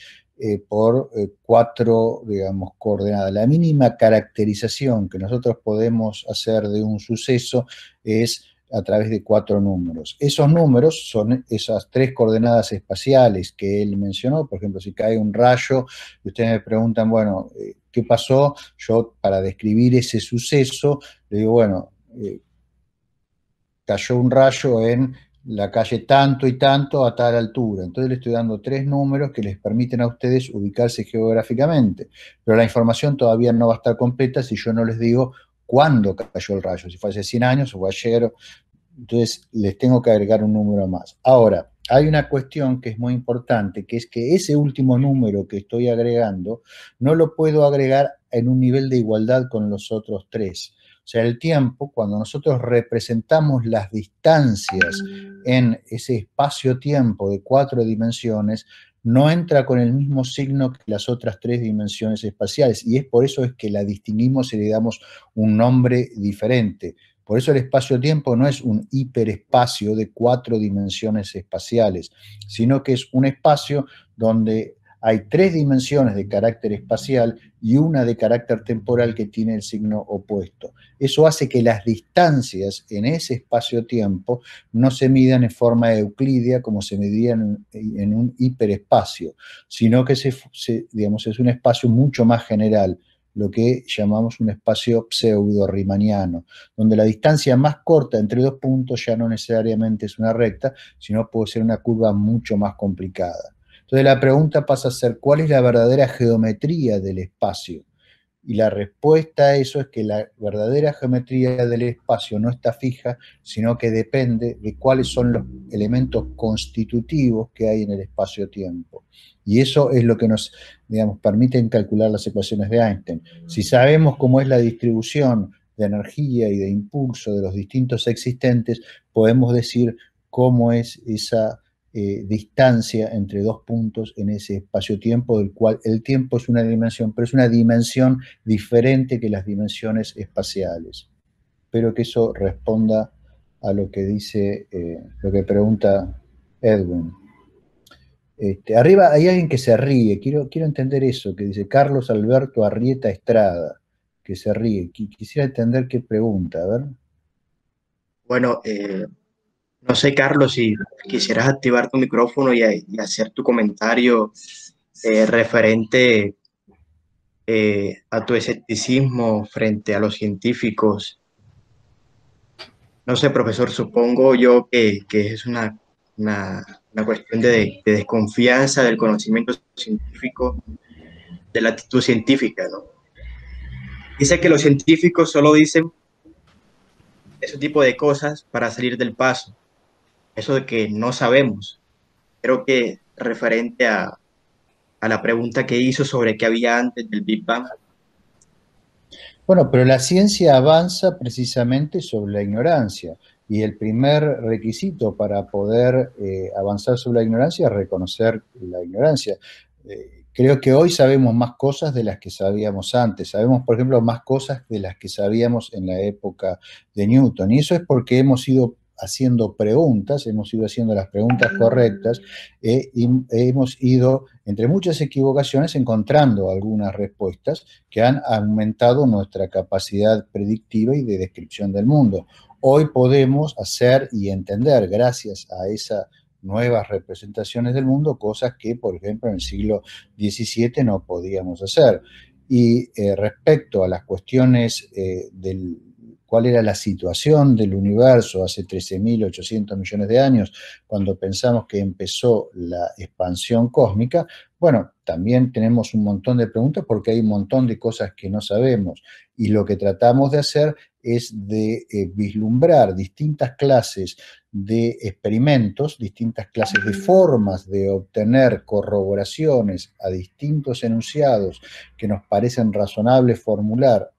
por 4, digamos, coordenadas. La mínima caracterización que nosotros podemos hacer de un suceso es a través de 4 números. Esos números son esas 3 coordenadas espaciales que él mencionó. Por ejemplo, si cae un rayo y ustedes me preguntan, bueno, ¿qué pasó? Yo, para describir ese suceso, le digo, bueno, cayó un rayo en la calle tanto y tanto a tal altura. Entonces le estoy dando 3 números que les permiten a ustedes ubicarse geográficamente. Pero la información todavía no va a estar completa si yo no les digo cuándo cayó el rayo, si fue hace 100 años o fue ayer. Entonces les tengo que agregar un número más. Ahora, hay una cuestión que es muy importante, que es que ese último número que estoy agregando no lo puedo agregar en un nivel de igualdad con los otros 3. O sea, el tiempo, cuando nosotros representamos las distancias en ese espacio-tiempo de 4 dimensiones, no entra con el mismo signo que las otras 3 dimensiones espaciales, y es por eso es que la distinguimos y le damos un nombre diferente. Por eso el espacio-tiempo no es un hiperespacio de 4 dimensiones espaciales, sino que es un espacio donde hay 3 dimensiones de carácter espacial y una de carácter temporal que tiene el signo opuesto. Eso hace que las distancias en ese espacio-tiempo no se midan en forma euclídea como se medían en un hiperespacio, sino que digamos, es un espacio mucho más general, lo que llamamos un espacio pseudo-riemanniano, donde la distancia más corta entre 2 puntos ya no necesariamente es una recta, sino puede ser una curva mucho más complicada. Entonces la pregunta pasa a ser, ¿cuál es la verdadera geometría del espacio? Y la respuesta a eso es que la verdadera geometría del espacio no está fija, sino que depende de cuáles son los elementos constitutivos que hay en el espacio-tiempo. Y eso es lo que nos, digamos, permite calcular las ecuaciones de Einstein. Si sabemos cómo es la distribución de energía y de impulso de los distintos existentes, podemos decir cómo es esa distancia entre dos puntos en ese espacio-tiempo, del cual el tiempo es una dimensión, pero es una dimensión diferente que las dimensiones espaciales. Espero que eso responda a lo que dice, lo que pregunta Edwin. Arriba hay alguien que se ríe, quiero entender eso, que dice Carlos Alberto Arrieta Estrada, que se ríe. Quisiera entender qué pregunta, a ver. Bueno, no sé, Carlos, si quisieras activar tu micrófono y hacer tu comentario referente a tu escepticismo frente a los científicos. No sé, profesor, supongo yo que es una cuestión de desconfianza del conocimiento científico, de la actitud científica, ¿no? Dice que los científicos solo dicen ese tipo de cosas para salir del paso, eso de que no sabemos. Creo que referente a la pregunta que hizo sobre qué había antes del Big Bang. Bueno, pero la ciencia avanza precisamente sobre la ignorancia, y el primer requisito para poder avanzar sobre la ignorancia es reconocer la ignorancia. Creo que hoy sabemos más cosas de las que sabíamos antes. Sabemos, por ejemplo, más cosas de las que sabíamos en la época de Newton, y eso es porque hemos ido haciendo preguntas, hemos ido haciendo las preguntas correctas, y hemos ido, entre muchas equivocaciones, encontrando algunas respuestas que han aumentado nuestra capacidad predictiva y de descripción del mundo. Hoy podemos hacer y entender, gracias a esas nuevas representaciones del mundo, cosas que, por ejemplo, en el siglo XVII no podíamos hacer. Y respecto a las cuestiones del cuál era la situación del universo hace 13.800 millones de años, cuando pensamos que empezó la expansión cósmica, bueno, también tenemos un montón de preguntas porque hay un montón de cosas que no sabemos, y lo que tratamos de hacer es de vislumbrar distintas clases de experimentos, distintas clases de formas de obtener corroboraciones a distintos enunciados que nos parecen razonables formular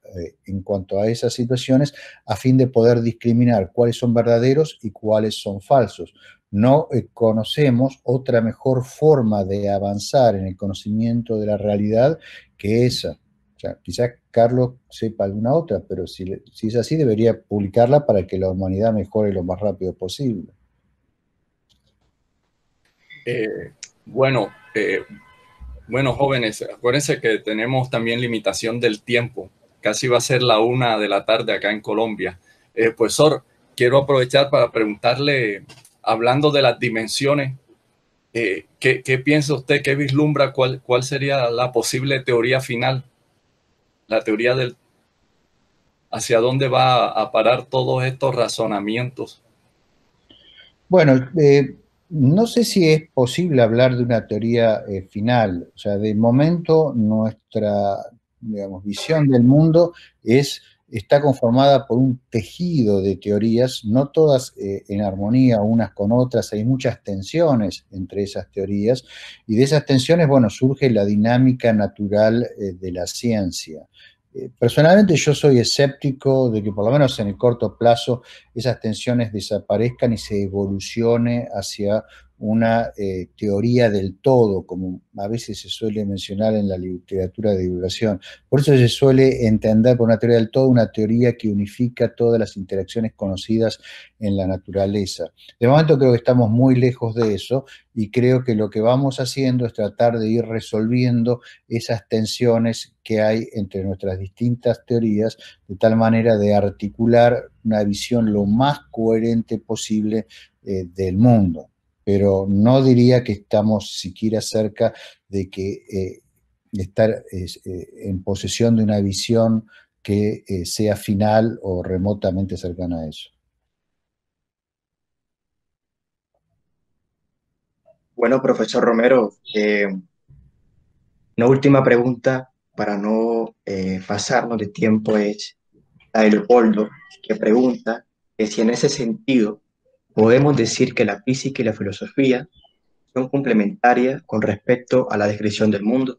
en cuanto a esas situaciones, a fin de poder discriminar cuáles son verdaderos y cuáles son falsos. No conocemos otra mejor forma de avanzar en el conocimiento de la realidad que esa. O sea, quizás Carlos sepa alguna otra, pero si es así, debería publicarla para que la humanidad mejore lo más rápido posible. Bueno, jóvenes, acuérdense que tenemos también limitación del tiempo. Casi va a ser la 1 de la tarde acá en Colombia. Profesor, quiero aprovechar para preguntarle, hablando de las dimensiones, ¿qué piensa usted, qué vislumbra, cuál sería la posible teoría final? La teoría del hacia dónde va a parar todos estos razonamientos. Bueno, no sé si es posible hablar de una teoría final. O sea, de momento nuestra, digamos, visión del mundo está conformada por un tejido de teorías, no todas en armonía unas con otras. Hay muchas tensiones entre esas teorías, y de esas tensiones, bueno, surge la dinámica natural de la ciencia. Personalmente yo soy escéptico de que por lo menos en el corto plazo esas tensiones desaparezcan y se evolucione hacia una teoría del todo, como a veces se suele mencionar en la literatura de divulgación. Por eso se suele entender por una teoría del todo una teoría que unifica todas las interacciones conocidas en la naturaleza. De momento creo que estamos muy lejos de eso, y creo que lo que vamos haciendo es tratar de ir resolviendo esas tensiones que hay entre nuestras distintas teorías, de tal manera de articular una visión lo más coherente posible del mundo. Pero no diría que estamos siquiera cerca de que estar en posesión de una visión que sea final o remotamente cercana a eso. Bueno, profesor Romero, una última pregunta para no pasarnos de tiempo, es la de Leopoldo, que pregunta que si en ese sentido podemos decir que la física y la filosofía son complementarias con respecto a la descripción del mundo.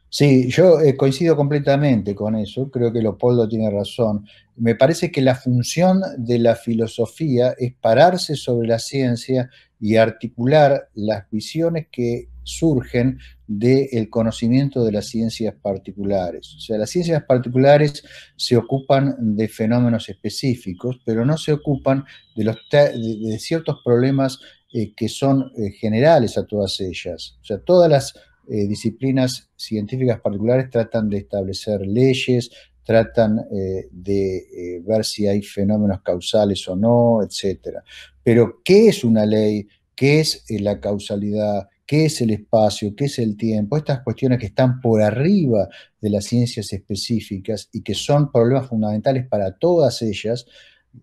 Sí, yo coincido completamente con eso, creo que Leopoldo tiene razón. Me parece que la función de la filosofía es pararse sobre la ciencia y articular las visiones que surgen del conocimiento de las ciencias particulares. O sea, las ciencias particulares se ocupan de fenómenos específicos, pero no se ocupan de ciertos problemas que son generales a todas ellas. O sea, todas las disciplinas científicas particulares tratan de establecer leyes, tratan de ver si hay fenómenos causales o no, etc. Pero, ¿qué es una ley? ¿Qué es la causalidad? ¿Qué es el espacio? ¿Qué es el tiempo? Estas cuestiones que están por arriba de las ciencias específicas y que son problemas fundamentales para todas ellas,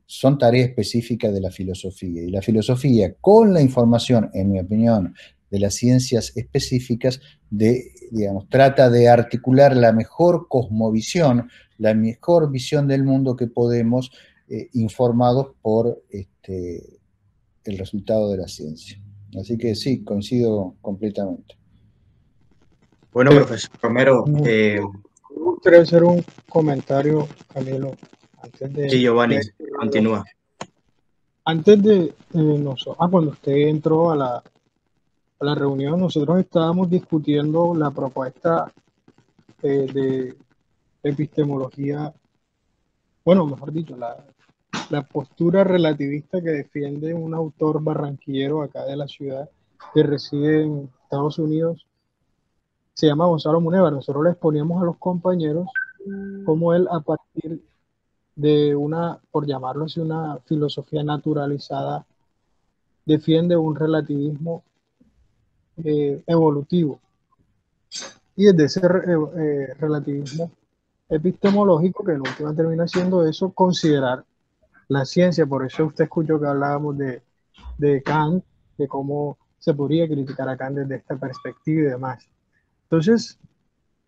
son tareas específicas de la filosofía. Y la filosofía, con la información, en mi opinión, de las ciencias específicas, digamos, trata de articular la mejor cosmovisión, la mejor visión del mundo que podemos, informados por el resultado de la ciencia. Así que sí, coincido completamente. Bueno, profesor Romero, Me gustaría hacer un comentario, Camilo, antes sí, Giovanni, de continúa. cuando usted entró a la reunión, nosotros estábamos discutiendo la propuesta de epistemología, bueno, mejor dicho, la postura relativista que defiende un autor barranquillero acá de la ciudad que reside en Estados Unidos, se llama Gonzalo Munévar. Nosotros le exponíamos a los compañeros cómo él, a partir de una, por llamarlo así, una filosofía naturalizada, defiende un relativismo evolutivo. Y desde ese relativismo epistemológico, que en última termina siendo eso, considerar la ciencia. Por eso usted escuchó que hablábamos de Kant, de cómo se podría criticar a Kant desde esta perspectiva y demás. Entonces,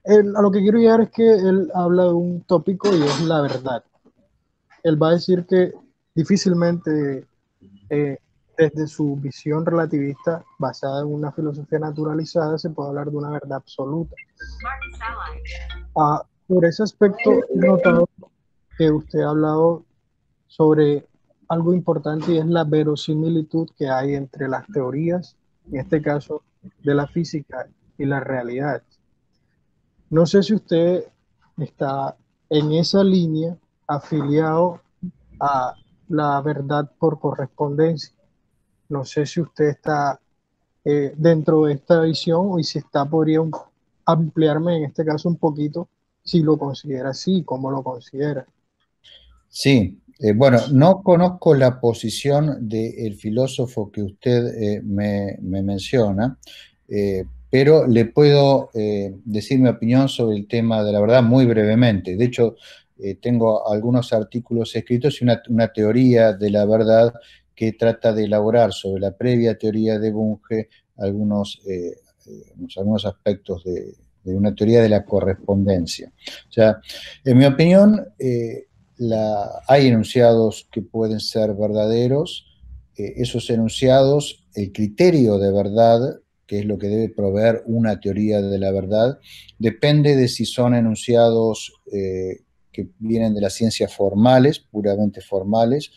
a lo que quiero llegar es que él habla de un tópico y es la verdad. Él va a decir que difícilmente, desde su visión relativista basada en una filosofía naturalizada, se puede hablar de una verdad absoluta. Por ese aspecto, he notado que usted ha hablado sobre algo importante y es la verosimilitud que hay entre las teorías, en este caso de la física y la realidad. No sé si usted está en esa línea afiliado a la verdad por correspondencia. No sé si usted está dentro de esta visión y si está, podría ampliarme en este caso un poquito si lo considera así, cómo lo considera. Sí, bueno, no conozco la posición del filósofo que usted me menciona, pero le puedo decir mi opinión sobre el tema de la verdad muy brevemente. De hecho, tengo algunos artículos escritos y una teoría de la verdad que trata de elaborar sobre la previa teoría de Bunge algunos aspectos de una teoría de la correspondencia. O sea, en mi opinión, hay enunciados que pueden ser verdaderos. Esos enunciados, el criterio de verdad, que es lo que debe proveer una teoría de la verdad, depende de si son enunciados que vienen de las ciencias formales, puramente formales,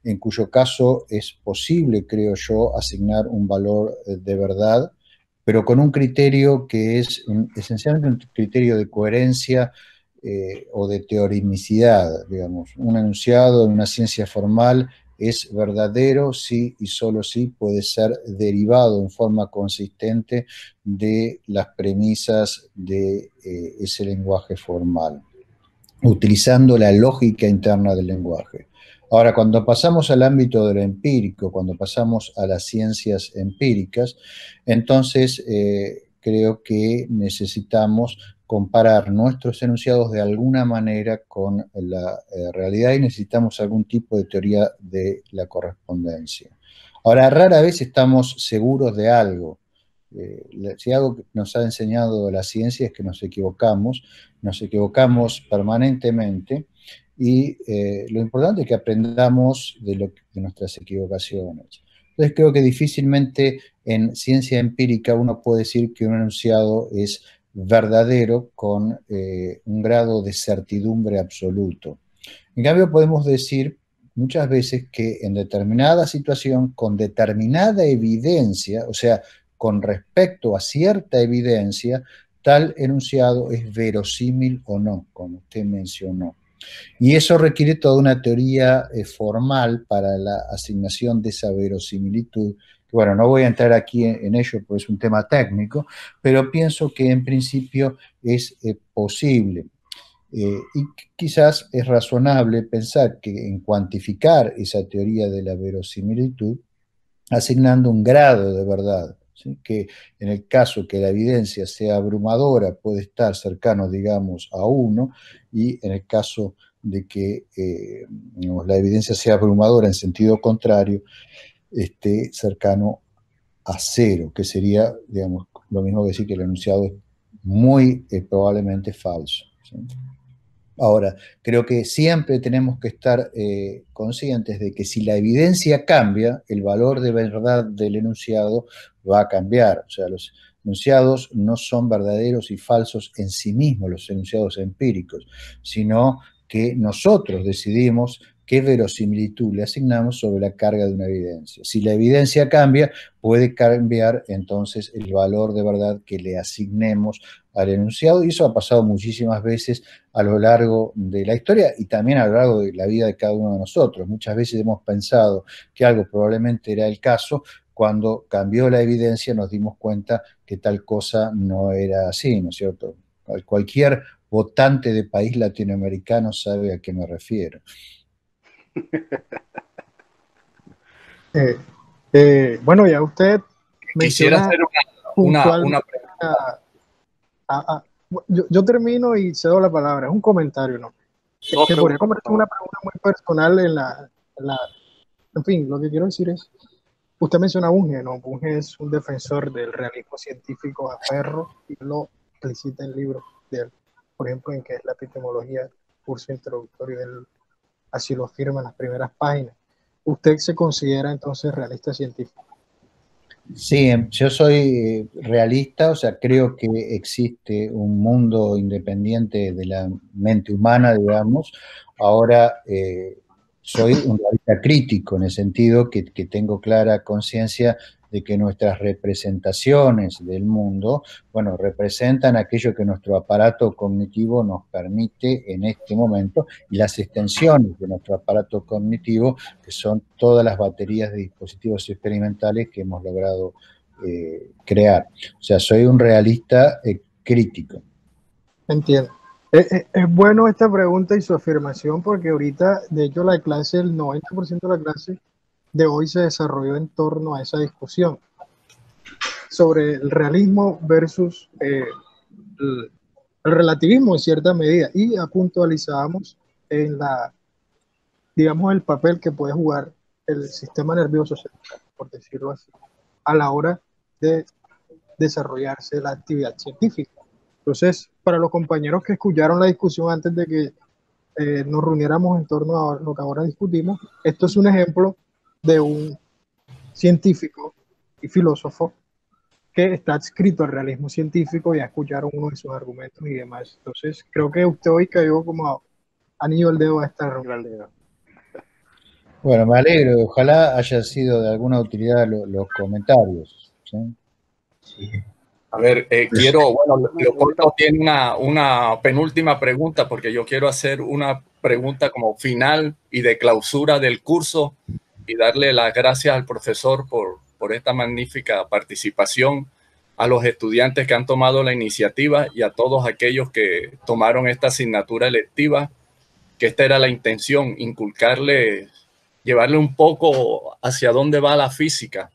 en cuyo caso es posible, creo yo, asignar un valor de verdad, pero con un criterio que es esencialmente un criterio de coherencia o de teorimicidad, digamos. Un enunciado en una ciencia formal es verdadero si y solo si puede ser derivado en forma consistente de las premisas de ese lenguaje formal, utilizando la lógica interna del lenguaje. Ahora, cuando pasamos al ámbito de lo empírico, cuando pasamos a las ciencias empíricas, entonces creo que necesitamos comparar nuestros enunciados de alguna manera con la realidad y necesitamos algún tipo de teoría de la correspondencia. Ahora, rara vez estamos seguros de algo. Si algo que nos ha enseñado la ciencia es que nos equivocamos permanentemente, y lo importante es que aprendamos de nuestras equivocaciones. Entonces creo que difícilmente en ciencia empírica uno puede decir que un enunciado es verdadero con un grado de certidumbre absoluto. En cambio, podemos decir muchas veces que en determinada situación, con determinada evidencia, o sea, con respecto a cierta evidencia, tal enunciado es verosímil o no, como usted mencionó. Y eso requiere toda una teoría formal para la asignación de esa verosimilitud. Bueno, no voy a entrar aquí en ello porque es un tema técnico, pero pienso que en principio es posible. Y quizás es razonable pensar que en cuantificar esa teoría de la verosimilitud, asignando un grado de verdad, ¿sí? Que en el caso que la evidencia sea abrumadora puede estar cercano, digamos, a 1, y en el caso de que la evidencia sea abrumadora en sentido contrario, esté cercano a 0, que sería, digamos, lo mismo que decir que el enunciado es muy probablemente falso, ¿sí? Ahora, creo que siempre tenemos que estar conscientes de que si la evidencia cambia, el valor de verdad del enunciado va a cambiar. O sea, los enunciados no son verdaderos y falsos en sí mismos, los enunciados empíricos, sino que nosotros decidimos qué verosimilitud le asignamos sobre la carga de una evidencia. Si la evidencia cambia, puede cambiar entonces el valor de verdad que le asignemos al enunciado, y eso ha pasado muchísimas veces a lo largo de la historia y también a lo largo de la vida de cada uno de nosotros. Muchas veces hemos pensado que algo probablemente era el caso, cuando cambió la evidencia nos dimos cuenta que tal cosa no era así, ¿no es cierto? Cualquier votante de país latinoamericano sabe a qué me refiero. Bueno, ya usted Quisiera menciona hacer una pregunta. Yo termino y cedo la palabra. Es un comentario, ¿no? Que podría convertirse en una pregunta muy personal en fin, lo que quiero decir es, usted menciona a Bunge, ¿no? Bunge es un defensor del realismo científico a ferro y lo explicita en libros de él. Por ejemplo, en que es la epistemología, curso introductorio, él así lo afirma en las primeras páginas. ¿Usted se considera entonces realista científico? Sí, yo soy realista, o sea, creo que existe un mundo independiente de la mente humana, digamos. Ahora, soy un realista crítico en el sentido que tengo clara conciencia de que nuestras representaciones del mundo, bueno, representan aquello que nuestro aparato cognitivo nos permite en este momento, y las extensiones de nuestro aparato cognitivo, que son todas las baterías de dispositivos experimentales que hemos logrado crear. O sea, soy un realista crítico. Entiendo. Es bueno esta pregunta y su afirmación, porque ahorita, de hecho, la clase, el 90% de la clase de hoy se desarrolló en torno a esa discusión sobre el realismo versus el relativismo en cierta medida, y puntualizábamos en digamos, el papel que puede jugar el sistema nervioso central, por decirlo así, a la hora de desarrollarse la actividad científica. Entonces, para los compañeros que escucharon la discusión antes de que nos reuniéramos en torno a lo que ahora discutimos, esto es un ejemplo de un científico y filósofo que está adscrito al realismo científico. Ya escucharon uno de sus argumentos y demás. Entonces, creo que usted hoy cayó como anillo al dedo a esta reunión. Bueno, me alegro, ojalá haya sido de alguna utilidad los comentarios, ¿sí? Sí. A ver, bueno, Leopoldo tiene una penúltima pregunta, porque yo quiero hacer una pregunta como final y de clausura del curso, y darle las gracias al profesor por esta magnífica participación, a los estudiantes que han tomado la iniciativa y a todos aquellos que tomaron esta asignatura electiva, que esta era la intención, llevarle un poco hacia dónde va la física,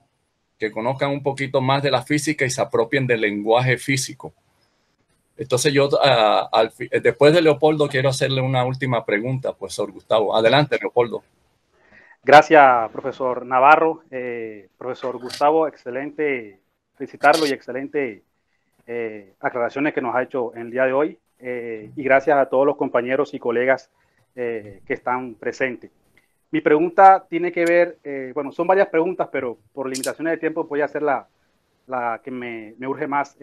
que conozcan un poquito más de la física y se apropien del lenguaje físico. Entonces yo, después de Leopoldo, quiero hacerle una última pregunta, profesor Gustavo. Adelante, Leopoldo. Gracias, profesor Navarro. Profesor Gustavo, excelente felicitarlo y excelente aclaraciones que nos ha hecho en el día de hoy. Y gracias a todos los compañeros y colegas que están presentes. Mi pregunta tiene que ver, bueno, son varias preguntas, pero por limitaciones de tiempo voy a hacer la que me urge más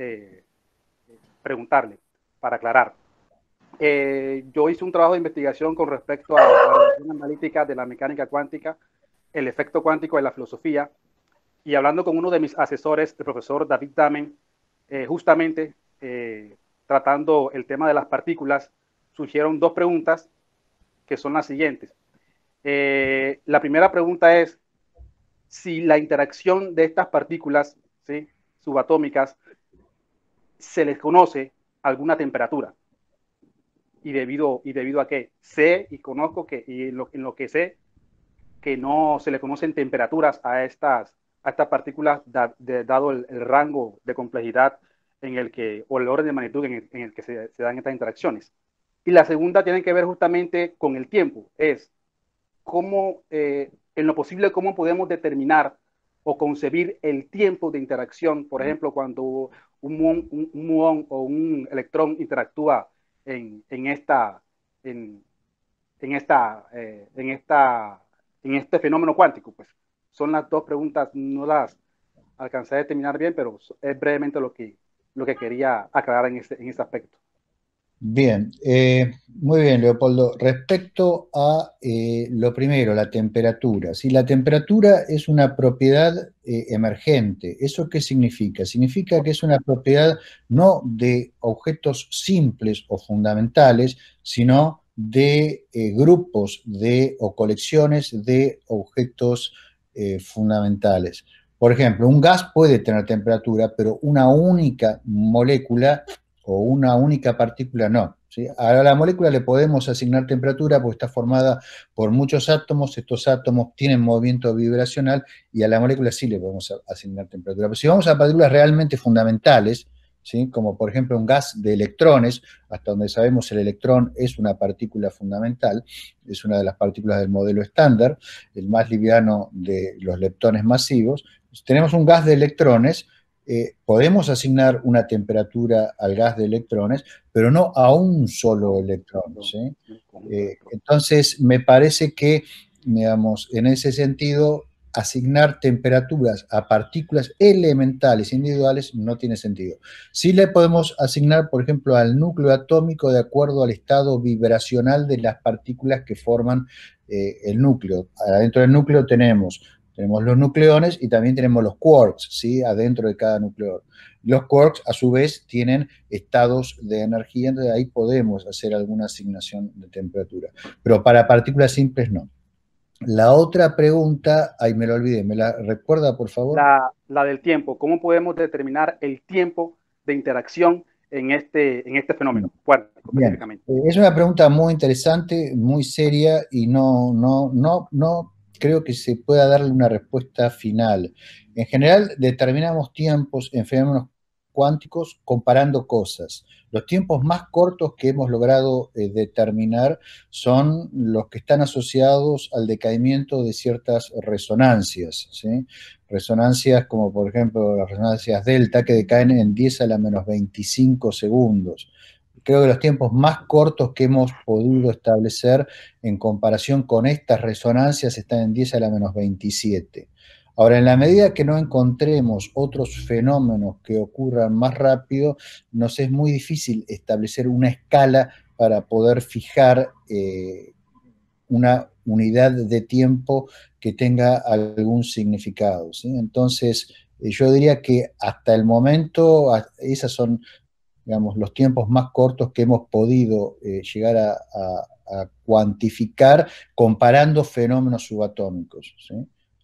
preguntarle para aclarar. Yo hice un trabajo de investigación con respecto a la relación analítica de la mecánica cuántica, el efecto cuántico de la filosofía, y hablando con uno de mis asesores, el profesor David Damen, justamente tratando el tema de las partículas, surgieron dos preguntas que son las siguientes. La primera pregunta es si la interacción de estas partículas, ¿sí?, subatómicas, se les conoce alguna temperatura. Y debido a que sé y conozco que, y en lo que sé, que no se le conocen temperaturas a estas partículas dado el rango de complejidad en el que, o el orden de magnitud en el que se dan estas interacciones. Y la segunda tiene que ver justamente con el tiempo, es cómo, en lo posible, cómo podemos determinar o concebir el tiempo de interacción, por ejemplo, cuando un muón o un electrón interactúa en este fenómeno cuántico. Pues son las dos preguntas, no las alcancé a determinar bien, pero es brevemente lo que quería aclarar en ese aspecto. Bien, muy bien, Leopoldo. Respecto a lo primero, la temperatura. Si la temperatura es una propiedad emergente, ¿eso qué significa? Significa que es una propiedad no de objetos simples o fundamentales, sino de grupos o colecciones de objetos fundamentales. Por ejemplo, un gas puede tener temperatura, pero una única molécula o una única partícula no, ¿sí? A la molécula le podemos asignar temperatura porque está formada por muchos átomos, estos átomos tienen movimiento vibracional y a la molécula sí le podemos asignar temperatura. Pero si vamos a partículas realmente fundamentales, ¿sí?, como por ejemplo un gas de electrones, hasta donde sabemos el electrón es una partícula fundamental, es una de las partículas del modelo estándar, el más liviano de los leptones masivos. Tenemos un gas de electrones, podemos asignar una temperatura al gas de electrones, pero no a un solo electrón, ¿sí? Entonces, me parece que, digamos, en ese sentido, asignar temperaturas a partículas elementales individuales no tiene sentido. Sí le podemos asignar, por ejemplo, al núcleo atómico de acuerdo al estado vibracional de las partículas que forman el núcleo. Adentro del núcleo tenemos los nucleones y también tenemos los quarks, ¿sí?, adentro de cada nucleón. Los quarks, a su vez, tienen estados de energía, entonces ahí podemos hacer alguna asignación de temperatura. Pero para partículas simples, no. La otra pregunta, ahí me la olvidé, ¿me la recuerda, por favor? La del tiempo. ¿Cómo podemos determinar el tiempo de interacción en este fenómeno cuántico, específicamente? Es una pregunta muy interesante, muy seria y no creo que se pueda darle una respuesta final. En general, determinamos tiempos en fenómenos cuánticos comparando cosas. Los tiempos más cortos que hemos logrado determinar son los que están asociados al decaimiento de ciertas resonancias, ¿sí? Resonancias como, por ejemplo, las resonancias delta, que decaen en 10 a la menos 25 segundos. Creo que los tiempos más cortos que hemos podido establecer en comparación con estas resonancias están en 10 a la menos 27. Ahora, en la medida que no encontremos otros fenómenos que ocurran más rápido, nos es muy difícil establecer una escala para poder fijar una unidad de tiempo que tenga algún significado, ¿sí? Entonces, yo diría que hasta el momento, esas son, digamos, los tiempos más cortos que hemos podido llegar a cuantificar comparando fenómenos subatómicos, ¿sí?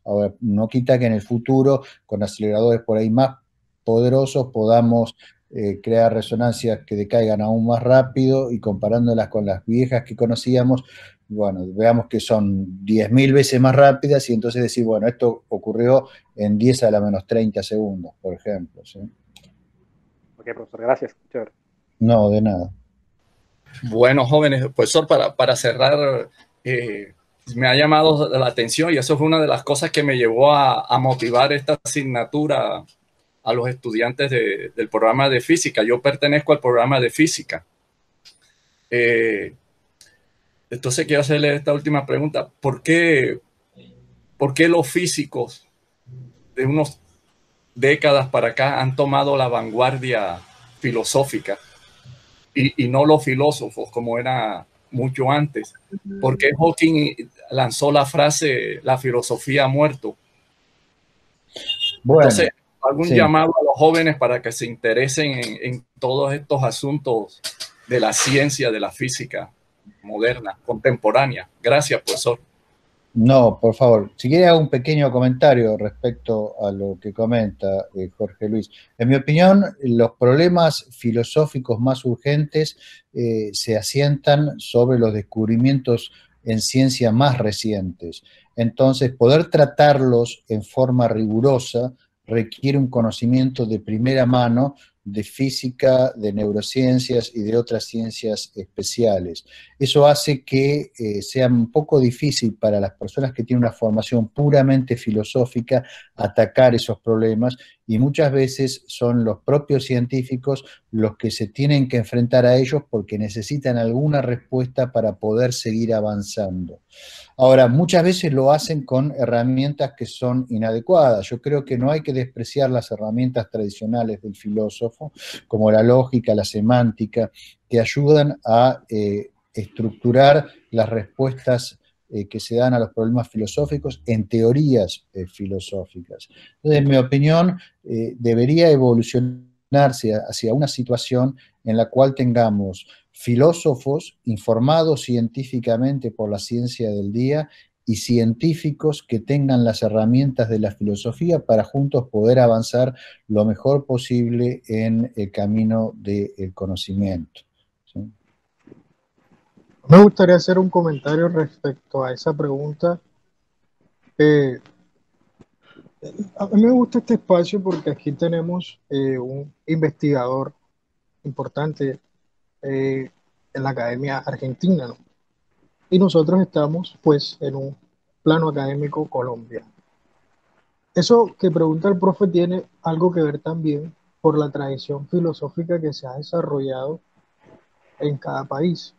Ahora, no quita que en el futuro, con aceleradores por ahí más poderosos, podamos crear resonancias que decaigan aún más rápido y comparándolas con las viejas que conocíamos, bueno, veamos que son 10.000 veces más rápidas y entonces decir, bueno, esto ocurrió en 10 a la menos 30 segundos, por ejemplo, ¿sí? Ok, profesor, gracias. Chévere. No, de nada. Bueno, jóvenes, profesor, para cerrar, me ha llamado la atención y eso fue una de las cosas que me llevó a motivar esta asignatura a los estudiantes del programa de física. Yo pertenezco al programa de física. Entonces quiero hacerle esta última pregunta. ¿Por qué los físicos de unas décadas para acá han tomado la vanguardia filosófica y no los filósofos como era mucho antes? ¿Por qué Hawking lanzó la frase "la filosofía ha muerto"? Bueno, entonces, algún sí. llamado a los jóvenes para que se interesen en todos estos asuntos de la ciencia, de la física moderna, contemporánea. Gracias, profesor. No, por favor. Si quiere hago un pequeño comentario respecto a lo que comenta Jorge Luis. En mi opinión, los problemas filosóficos más urgentes se asientan sobre los descubrimientos en ciencia más recientes. Entonces, poder tratarlos en forma rigurosa requiere un conocimiento de primera mano de física, de neurociencias y de otras ciencias especiales. Eso hace que sea un poco difícil para las personas que tienen una formación puramente filosófica atacar esos problemas, y muchas veces son los propios científicos los que se tienen que enfrentar a ellos porque necesitan alguna respuesta para poder seguir avanzando. Ahora, muchas veces lo hacen con herramientas que son inadecuadas. Yo creo que no hay que despreciar las herramientas tradicionales del filósofo, como la lógica, la semántica, que ayudan a estructurar las respuestas que se dan a los problemas filosóficos en teorías filosóficas. Entonces, en mi opinión, debería evolucionarse hacia una situación en la cual tengamos filósofos informados científicamente por la ciencia del día y científicos que tengan las herramientas de la filosofía para juntos poder avanzar lo mejor posible en el camino del conocimiento. ¿Sí? Me gustaría hacer un comentario respecto a esa pregunta. A mí me gusta este espacio porque aquí tenemos un investigador importante en la Academia Argentina, ¿no? Y nosotros estamos, pues, en un plano académico colombiano. Eso que pregunta el profe tiene algo que ver también por la tradición filosófica que se ha desarrollado en cada país.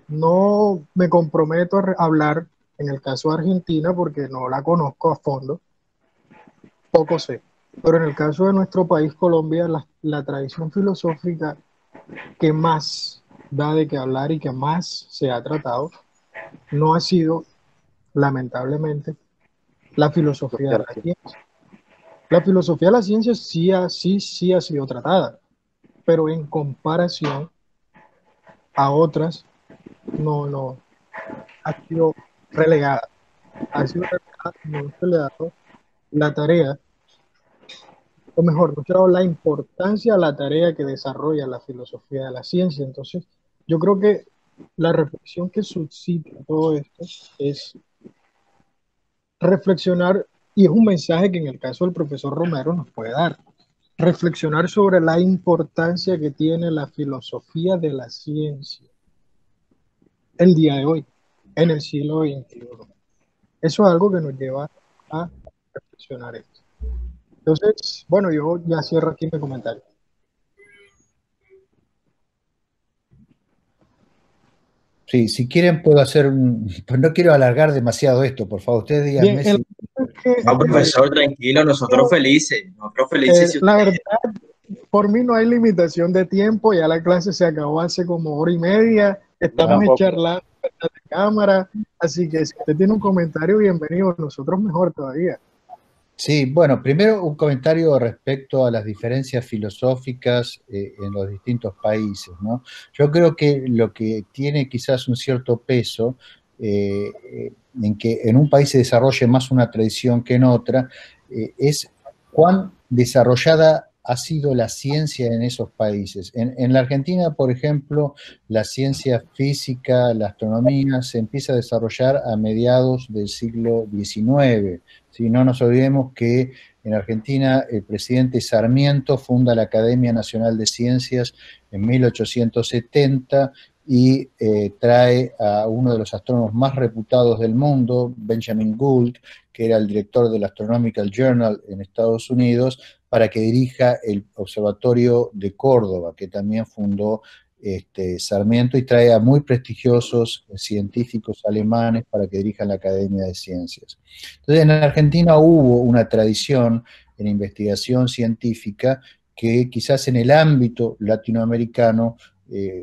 No me comprometo a hablar en el caso de Argentina porque no la conozco a fondo, poco sé. Pero en el caso de nuestro país, Colombia, la tradición filosófica que más da de qué hablar y que más se ha tratado no ha sido, lamentablemente, la filosofía de la ciencia. La filosofía de la ciencia sí ha sido tratada, pero en comparación a otras no ha sido relegada. Ha sido relegada, no se le ha dado la tarea, o mejor, no se le ha dado la importancia a la tarea que desarrolla la filosofía de la ciencia. Entonces, yo creo que la reflexión que suscita todo esto es reflexionar, y es un mensaje que en el caso del profesor Romero nos puede dar, reflexionar sobre la importancia que tiene la filosofía de la ciencia el día de hoy, en el siglo XXI. Eso es algo que nos lleva a reflexionar esto. Entonces, bueno, yo ya cierro aquí mi comentario. Sí, si quieren puedo hacer pues no quiero alargar demasiado esto, por favor, ustedes díganme si... No, profesor, tranquilo, nosotros felices si la usted... verdad, por mí no hay limitación de tiempo, ya la clase se acabó hace como hora y media, estamos charlando de cámara, así que si usted tiene un comentario, bienvenido, nosotros mejor todavía. Sí, bueno, primero un comentario respecto a las diferencias filosóficas en los distintos países, ¿no? Yo creo que lo que tiene quizás un cierto peso en que en un país se desarrolle más una tradición que en otra, es cuán desarrollada ha sido la ciencia en esos países. En la Argentina, por ejemplo, la ciencia física, la astronomía, se empieza a desarrollar a mediados del siglo XIX. ¿Sí? No nos olvidemos que en Argentina el presidente Sarmiento funda la Academia Nacional de Ciencias en 1870 y trae a uno de los astrónomos más reputados del mundo, Benjamin Gould, que era el director del Astronomical Journal en Estados Unidos, para que dirija el Observatorio de Córdoba, que también fundó Sarmiento, y trae a muy prestigiosos científicos alemanes para que dirijan la Academia de Ciencias. Entonces, en Argentina hubo una tradición en investigación científica que quizás en el ámbito latinoamericano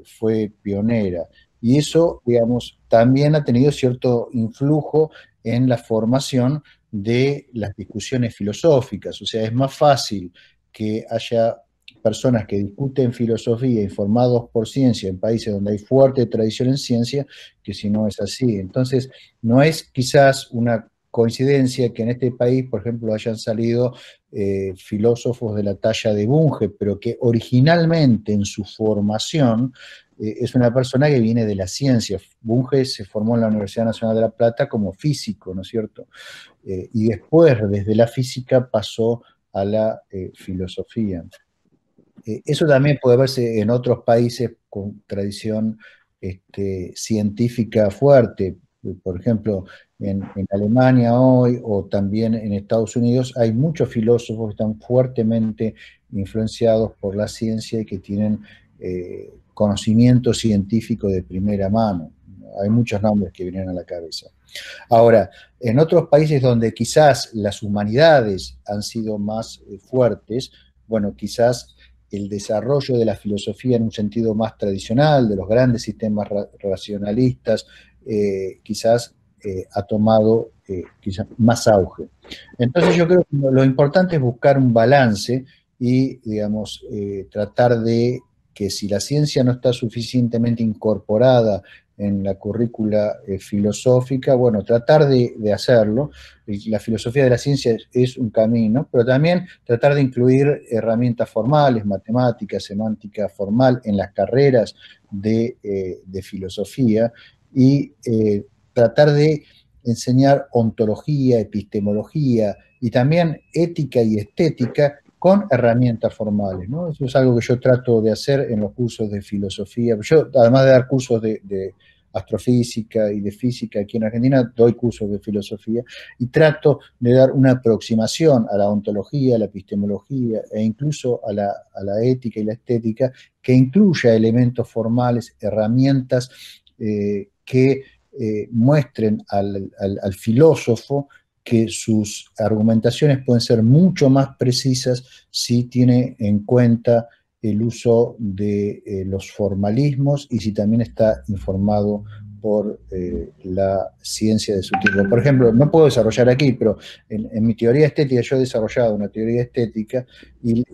fue pionera. Y eso, digamos, también ha tenido cierto influjo en la formación de las discusiones filosóficas. O sea, es más fácil que haya personas que discuten filosofía informados por ciencia en países donde hay fuerte tradición en ciencia, que si no es así. Entonces, no es quizás una coincidencia que en este país, por ejemplo, hayan salido filósofos de la talla de Bunge, pero que originalmente en su formación es una persona que viene de la ciencia. Bunge se formó en la Universidad Nacional de La Plata como físico, ¿no es cierto? Y después, desde la física, pasó a la filosofía. Eso también puede verse en otros países con tradición científica fuerte. Por ejemplo, en Alemania hoy o también en Estados Unidos hay muchos filósofos que están fuertemente influenciados por la ciencia y que tienen conocimiento científico de primera mano. Hay muchos nombres que vienen a la cabeza. Ahora, en otros países donde quizás las humanidades han sido más fuertes, bueno, quizás el desarrollo de la filosofía en un sentido más tradicional, de los grandes sistemas racionalistas, quizás ha tomado quizás más auge. Entonces yo creo que lo importante es buscar un balance y, digamos, tratar de que si la ciencia no está suficientemente incorporada en la currícula filosófica, bueno, tratar de hacerlo. La filosofía de la ciencia es un camino, pero también tratar de incluir herramientas formales, matemáticas, semántica formal en las carreras de filosofía y tratar de enseñar ontología, epistemología y también ética y estética con herramientas formales, ¿no? Eso es algo que yo trato de hacer en los cursos de filosofía. Yo, además de dar cursos de astrofísica y de física aquí en Argentina, doy cursos de filosofía y trato de dar una aproximación a la ontología, a la epistemología e incluso a la ética y la estética que incluya elementos formales, herramientas que muestren al filósofo que sus argumentaciones pueden ser mucho más precisas si tiene en cuenta el uso de los formalismos y si también está informado por la ciencia de su tipo. Por ejemplo, no puedo desarrollar aquí, pero en mi teoría estética yo he desarrollado una teoría estética y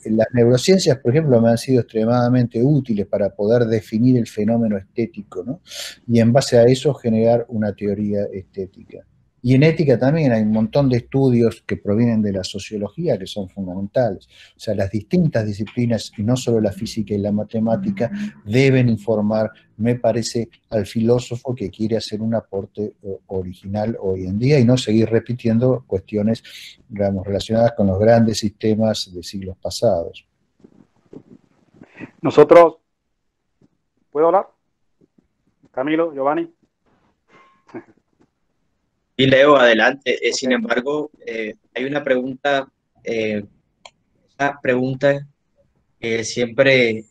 las neurociencias, por ejemplo, me han sido extremadamente útiles para poder definir el fenómeno estético, ¿no? Y en base a eso generar una teoría estética. Y en ética también hay un montón de estudios que provienen de la sociología que son fundamentales. O sea, las distintas disciplinas, y no solo la física y la matemática, deben informar, me parece, al filósofo que quiere hacer un aporte original hoy en día y no seguir repitiendo cuestiones, digamos, relacionadas con los grandes sistemas de siglos pasados. Nosotros, ¿puedo hablar? Camilo, Giovanni. Y Leo, adelante. Sin embargo, hay una pregunta, que siempre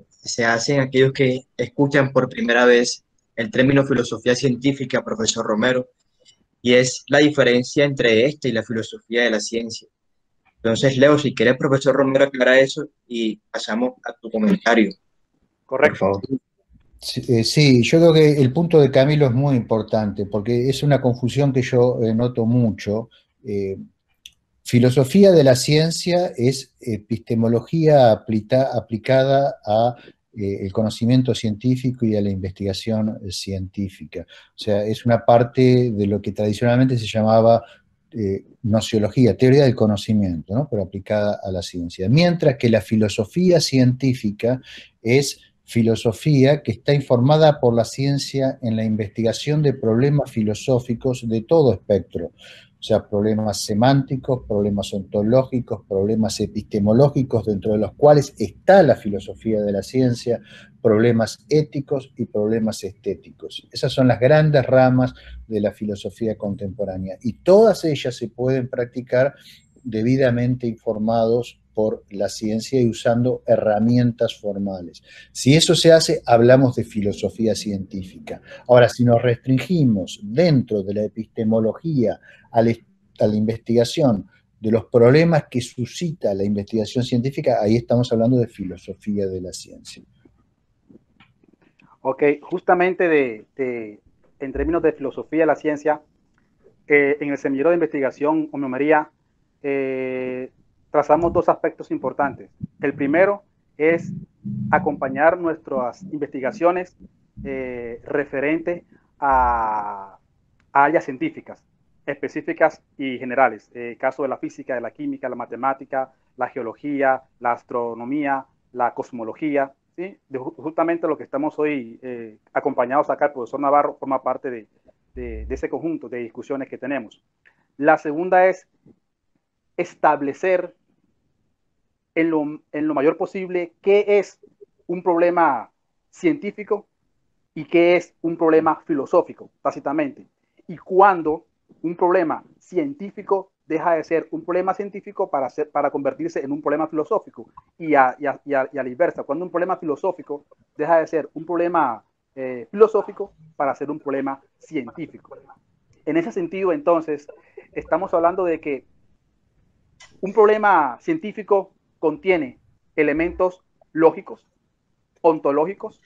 se hacen aquellos que escuchan por primera vez el término filosofía científica, profesor Romero, y es la diferencia entre esta y la filosofía de la ciencia. Entonces, Leo, si quieres, profesor Romero, aclara eso y pasamos a tu comentario. Correcto. Por favor. Sí, yo creo que el punto de Camilo es muy importante porque es una confusión que yo noto mucho. Filosofía de la ciencia es epistemología aplicada a el conocimiento científico y a la investigación científica. O sea, es una parte de lo que tradicionalmente se llamaba nociología, teoría del conocimiento, ¿no? Pero aplicada a la ciencia. Mientras que la filosofía científica es filosofía que está informada por la ciencia en la investigación de problemas filosóficos de todo espectro. O sea, problemas semánticos, problemas ontológicos, problemas epistemológicos, dentro de los cuales está la filosofía de la ciencia, problemas éticos y problemas estéticos. Esas son las grandes ramas de la filosofía contemporánea y todas ellas se pueden practicar debidamente informados por la ciencia y usando herramientas formales. Si eso se hace, hablamos de filosofía científica. Ahora, si nos restringimos dentro de la epistemología a la investigación de los problemas que suscita la investigación científica, ahí estamos hablando de filosofía de la ciencia. Ok, justamente en términos de filosofía de la ciencia, en el semillero de investigación, Homero María, trazamos dos aspectos importantes. El primero es acompañar nuestras investigaciones referente a áreas científicas, específicas y generales. Caso de la física, de la química, la matemática, la geología, la astronomía, la cosmología, ¿sí? Justamente lo que estamos hoy acompañados acá, el profesor Navarro forma parte de ese conjunto de discusiones que tenemos. La segunda es establecer en lo mayor posible qué es un problema científico y qué es un problema filosófico, tácitamente. Y cuando un problema científico deja de ser un problema científico para convertirse en un problema filosófico. Y a la inversa, cuando un problema filosófico deja de ser un problema filosófico para ser un problema científico. En ese sentido, entonces, estamos hablando de que un problema científico contiene elementos lógicos, ontológicos,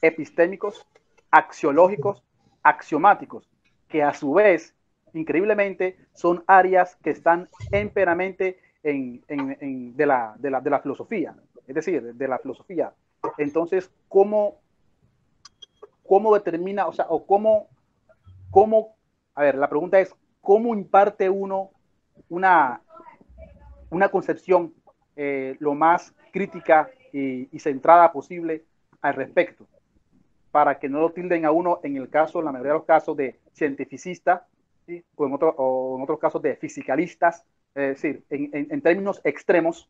epistémicos, axiológicos, axiomáticos, que a su vez, increíblemente, son áreas que están enteramente de la filosofía, es decir, de la filosofía. Entonces, ¿cómo determina, a ver, la pregunta es, ¿cómo imparte uno una concepción lo más crítica y centrada posible al respecto, para que no lo tilden a uno, en la mayoría de los casos, de cientificista, ¿sí? o en otros casos de fisicalistas, es decir, en términos extremos,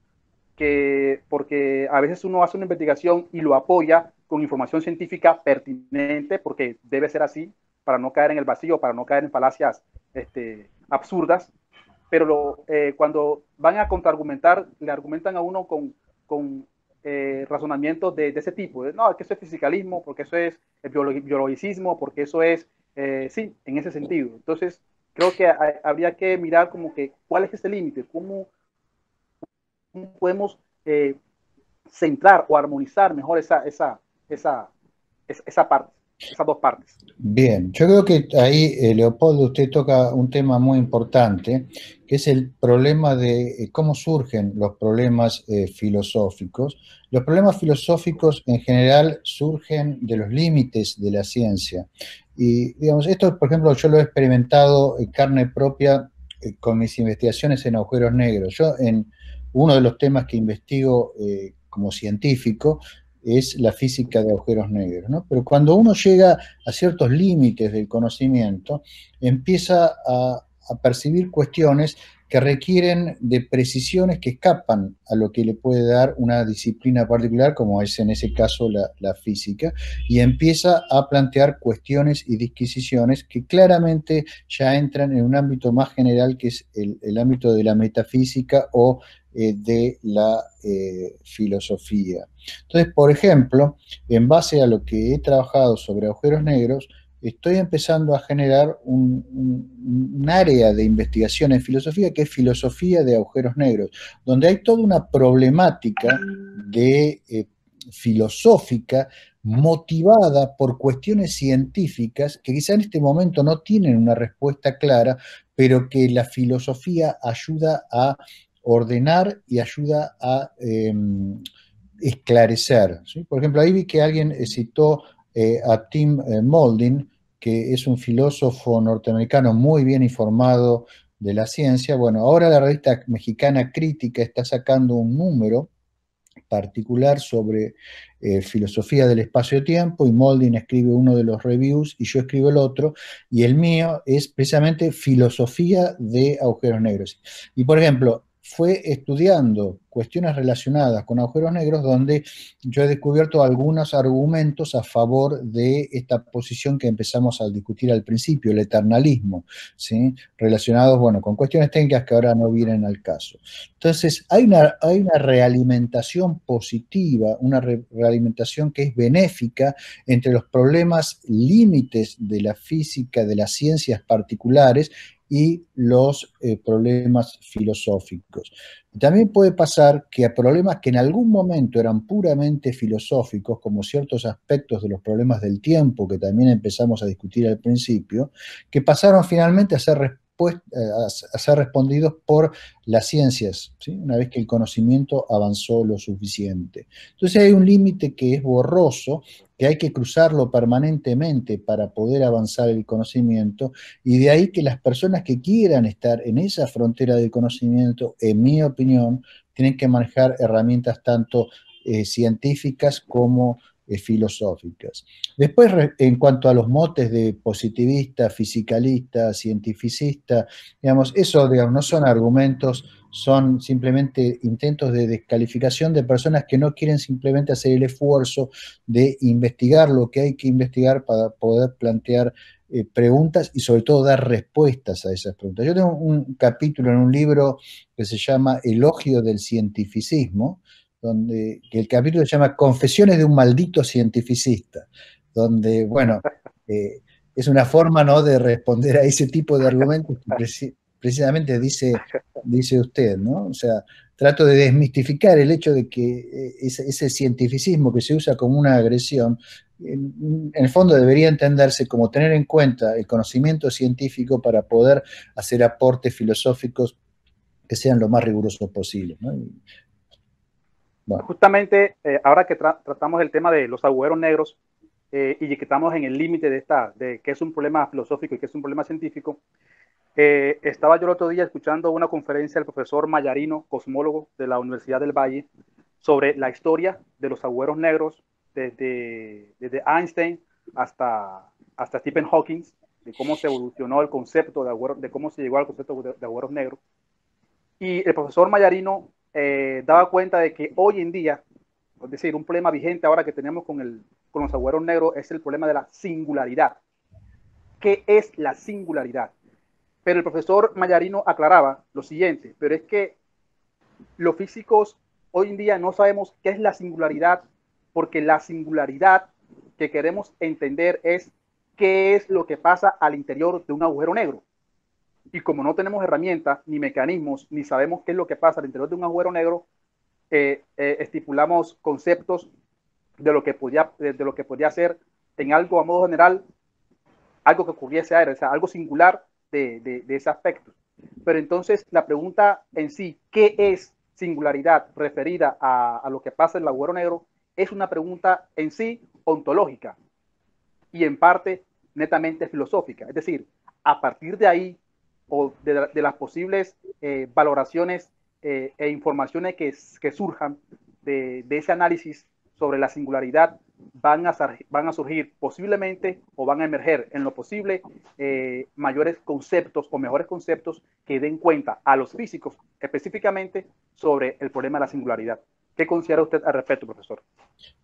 porque a veces uno hace una investigación y lo apoya con información científica pertinente, porque debe ser así, para no caer en el vacío, para no caer en falacias absurdas, pero cuando van a contraargumentar, le argumentan a uno con razonamientos de ese tipo. No, que eso es fisicalismo, porque eso es el biologicismo, porque eso es, sí, en ese sentido. Entonces, creo que habría que mirar como que cuál es ese límite, cómo podemos centrar o armonizar mejor esa parte, esas dos partes. Bien, yo creo que ahí, Leopoldo, usted toca un tema muy importante, que es el problema de cómo surgen los problemas filosóficos. Los problemas filosóficos en general surgen de los límites de la ciencia. Y, digamos, esto, por ejemplo, yo lo he experimentado en carne propia con mis investigaciones en agujeros negros. Yo, en uno de los temas que investigo como científico, es la física de agujeros negros, ¿no? Pero cuando uno llega a ciertos límites del conocimiento, empieza a percibir cuestiones que requieren de precisiones que escapan a lo que le puede dar una disciplina particular, como es en ese caso la física, y empieza a plantear cuestiones y disquisiciones que claramente ya entran en un ámbito más general, que es el ámbito de la metafísica o de la filosofía. Entonces, por ejemplo, en base a lo que he trabajado sobre agujeros negros, estoy empezando a generar un área de investigación en filosofía que es filosofía de agujeros negros, donde hay toda una problemática filosófica motivada por cuestiones científicas que quizá en este momento no tienen una respuesta clara, pero que la filosofía ayuda a ordenar y ayuda a esclarecer, ¿sí? Por ejemplo, ahí vi que alguien citó a Tim Moulding, que es un filósofo norteamericano muy bien informado de la ciencia. Bueno, ahora la revista mexicana Crítica está sacando un número particular sobre filosofía del espacio-tiempo, y Moulding escribe uno de los reviews y yo escribo el otro, y el mío es precisamente filosofía de agujeros negros. Y por ejemplo, fue estudiando cuestiones relacionadas con agujeros negros, donde yo he descubierto algunos argumentos a favor de esta posición que empezamos a discutir al principio, el eternalismo, ¿sí? Relacionados, bueno, con cuestiones técnicas que ahora no vienen al caso. Entonces, hay una realimentación positiva, una realimentación que es benéfica entre los problemas límites de la física, de las ciencias particulares, y los problemas filosóficos. También puede pasar que a problemas que en algún momento eran puramente filosóficos, como ciertos aspectos de los problemas del tiempo que también empezamos a discutir al principio, que pasaron finalmente a ser respondidos por las ciencias, ¿sí? Una vez que el conocimiento avanzó lo suficiente. Entonces hay un límite que es borroso, que hay que cruzarlo permanentemente para poder avanzar el conocimiento, y de ahí que las personas que quieran estar en esa frontera del conocimiento, en mi opinión, tienen que manejar herramientas tanto científicas como filosóficas. Después, en cuanto a los motes de positivista, fisicalista, cientificista, digamos, eso, digamos, no son argumentos, son simplemente intentos de descalificación de personas que no quieren simplemente hacer el esfuerzo de investigar lo que hay que investigar para poder plantear preguntas y sobre todo dar respuestas a esas preguntas. Yo tengo un capítulo en un libro que se llama Elogio del Cientificismo, que el capítulo se llama Confesiones de un maldito cientificista, donde, bueno, es una forma, ¿no?, de responder a ese tipo de argumentos que precisamente dice usted, ¿no? O sea, trato de desmistificar el hecho de que ese cientificismo que se usa como una agresión, en el fondo debería entenderse como tener en cuenta el conocimiento científico para poder hacer aportes filosóficos que sean lo más rigurosos posible, ¿no? Bueno. Justamente ahora que tratamos el tema de los agujeros negros y que estamos en el límite de qué es un problema filosófico y qué es un problema científico, estaba yo el otro día escuchando una conferencia del profesor Mayarino, cosmólogo de la Universidad del Valle, sobre la historia de los agujeros negros desde Einstein hasta Stephen Hawking, de cómo se evolucionó el concepto de cómo se llegó al concepto de agujeros negros. Y el profesor Mayarino daba cuenta de que hoy en día, es decir, un problema vigente ahora que tenemos con los agujeros negros es el problema de la singularidad. ¿Qué es la singularidad? Pero el profesor Mayarino aclaraba lo siguiente, pero es que los físicos hoy en día no sabemos qué es la singularidad, porque la singularidad que queremos entender es qué es lo que pasa al interior de un agujero negro. Y como no tenemos herramientas, ni mecanismos, ni sabemos qué es lo que pasa al interior de un agujero negro, estipulamos conceptos de lo que podía ser en algo a modo general, algo que ocurriese a él, o sea, algo singular de ese aspecto. Pero entonces la pregunta en sí, ¿qué es singularidad referida a lo que pasa en el agujero negro? Es una pregunta en sí ontológica y en parte netamente filosófica. Es decir, a partir de ahí, o de las posibles valoraciones e informaciones que surjan de ese análisis sobre la singularidad, van a surgir posiblemente o van a emerger en lo posible mayores conceptos o mejores conceptos que den cuenta a los físicos específicamente sobre el problema de la singularidad. ¿Qué considera usted al respecto, profesor?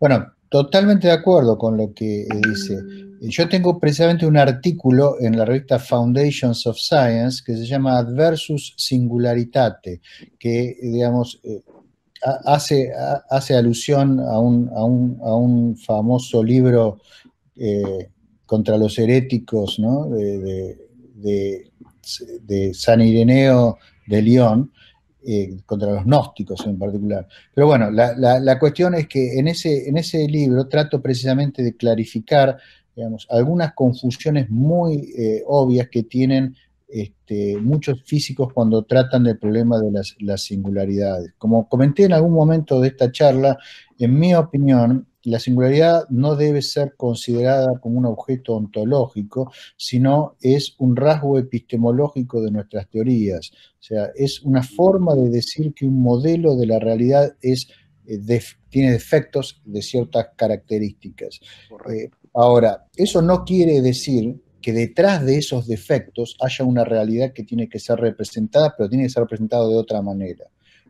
Bueno, totalmente de acuerdo con lo que dice. Yo tengo precisamente un artículo en la revista Foundations of Science que se llama Adversus Singularitate, que, digamos, hace alusión a un famoso libro contra los heréticos, ¿no?, de San Ireneo de León, contra los gnósticos en particular. Pero bueno, la cuestión es que en ese libro trato precisamente de clarificar, digamos, algunas confusiones muy obvias que tienen muchos físicos cuando tratan del problema de las singularidades. Como comenté en algún momento de esta charla, en mi opinión, la singularidad no debe ser considerada como un objeto ontológico, sino es un rasgo epistemológico de nuestras teorías. O sea, es una forma de decir que un modelo de la realidad tiene defectos de ciertas características. Ahora, eso no quiere decir que detrás de esos defectos haya una realidad que tiene que ser representada, pero tiene que ser representada de otra manera.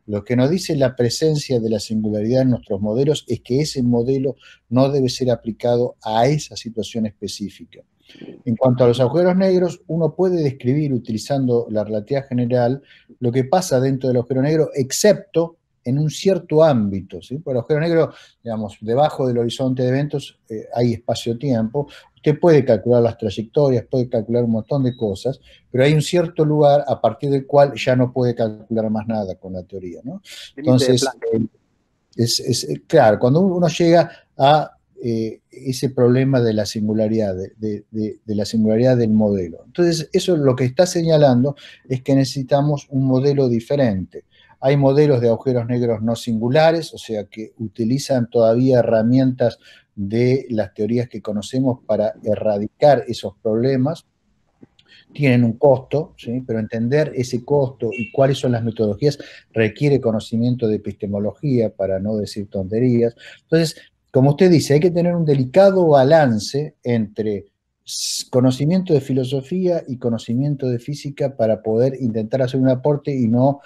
Lo que nos dice la presencia de la singularidad en nuestros modelos es que ese modelo no debe ser aplicado a esa situación específica. En cuanto a los agujeros negros, uno puede describir utilizando la relatividad general lo que pasa dentro del agujero negro, excepto en un cierto ámbito, ¿sí? Por el agujero negro, digamos, debajo del horizonte de eventos hay espacio-tiempo. Usted puede calcular las trayectorias, puede calcular un montón de cosas, pero hay un cierto lugar a partir del cual ya no puede calcular más nada con la teoría, ¿no? Entonces, claro, cuando uno llega a ese problema de la singularidad, de la singularidad del modelo. Entonces, eso lo que está señalando es que necesitamos un modelo diferente. Hay modelos de agujeros negros no singulares, o sea, que utilizan todavía herramientas de las teorías que conocemos para erradicar esos problemas. Tienen un costo, ¿sí? Pero entender ese costo y cuáles son las metodologías requiere conocimiento de epistemología, para no decir tonterías. Entonces, como usted dice, hay que tener un delicado balance entre conocimiento de filosofía y conocimiento de física para poder intentar hacer un aporte y no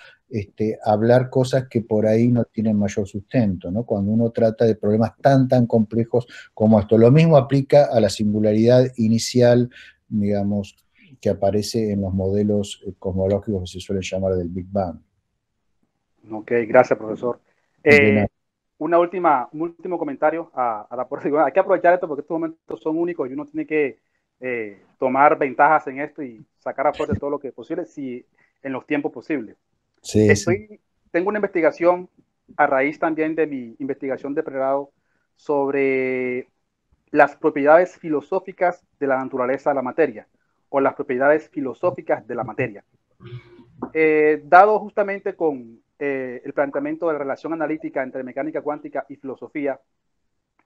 hablar cosas que por ahí no tienen mayor sustento, ¿no? Cuando uno trata de problemas tan complejos como esto. Lo mismo aplica a la singularidad inicial, digamos, que aparece en los modelos cosmológicos que se suelen llamar del Big Bang. Ok, gracias, profesor. Un último comentario a la porción. Hay que aprovechar esto porque estos momentos son únicos y uno tiene que tomar ventajas en esto y sacar a flote todo lo que es posible, si en los tiempos posibles. Sí, tengo una investigación a raíz también de mi investigación de pregrado sobre las propiedades filosóficas de la naturaleza de la materia, o las propiedades filosóficas de la materia. Dado justamente con el planteamiento de la relación analítica entre mecánica cuántica y filosofía,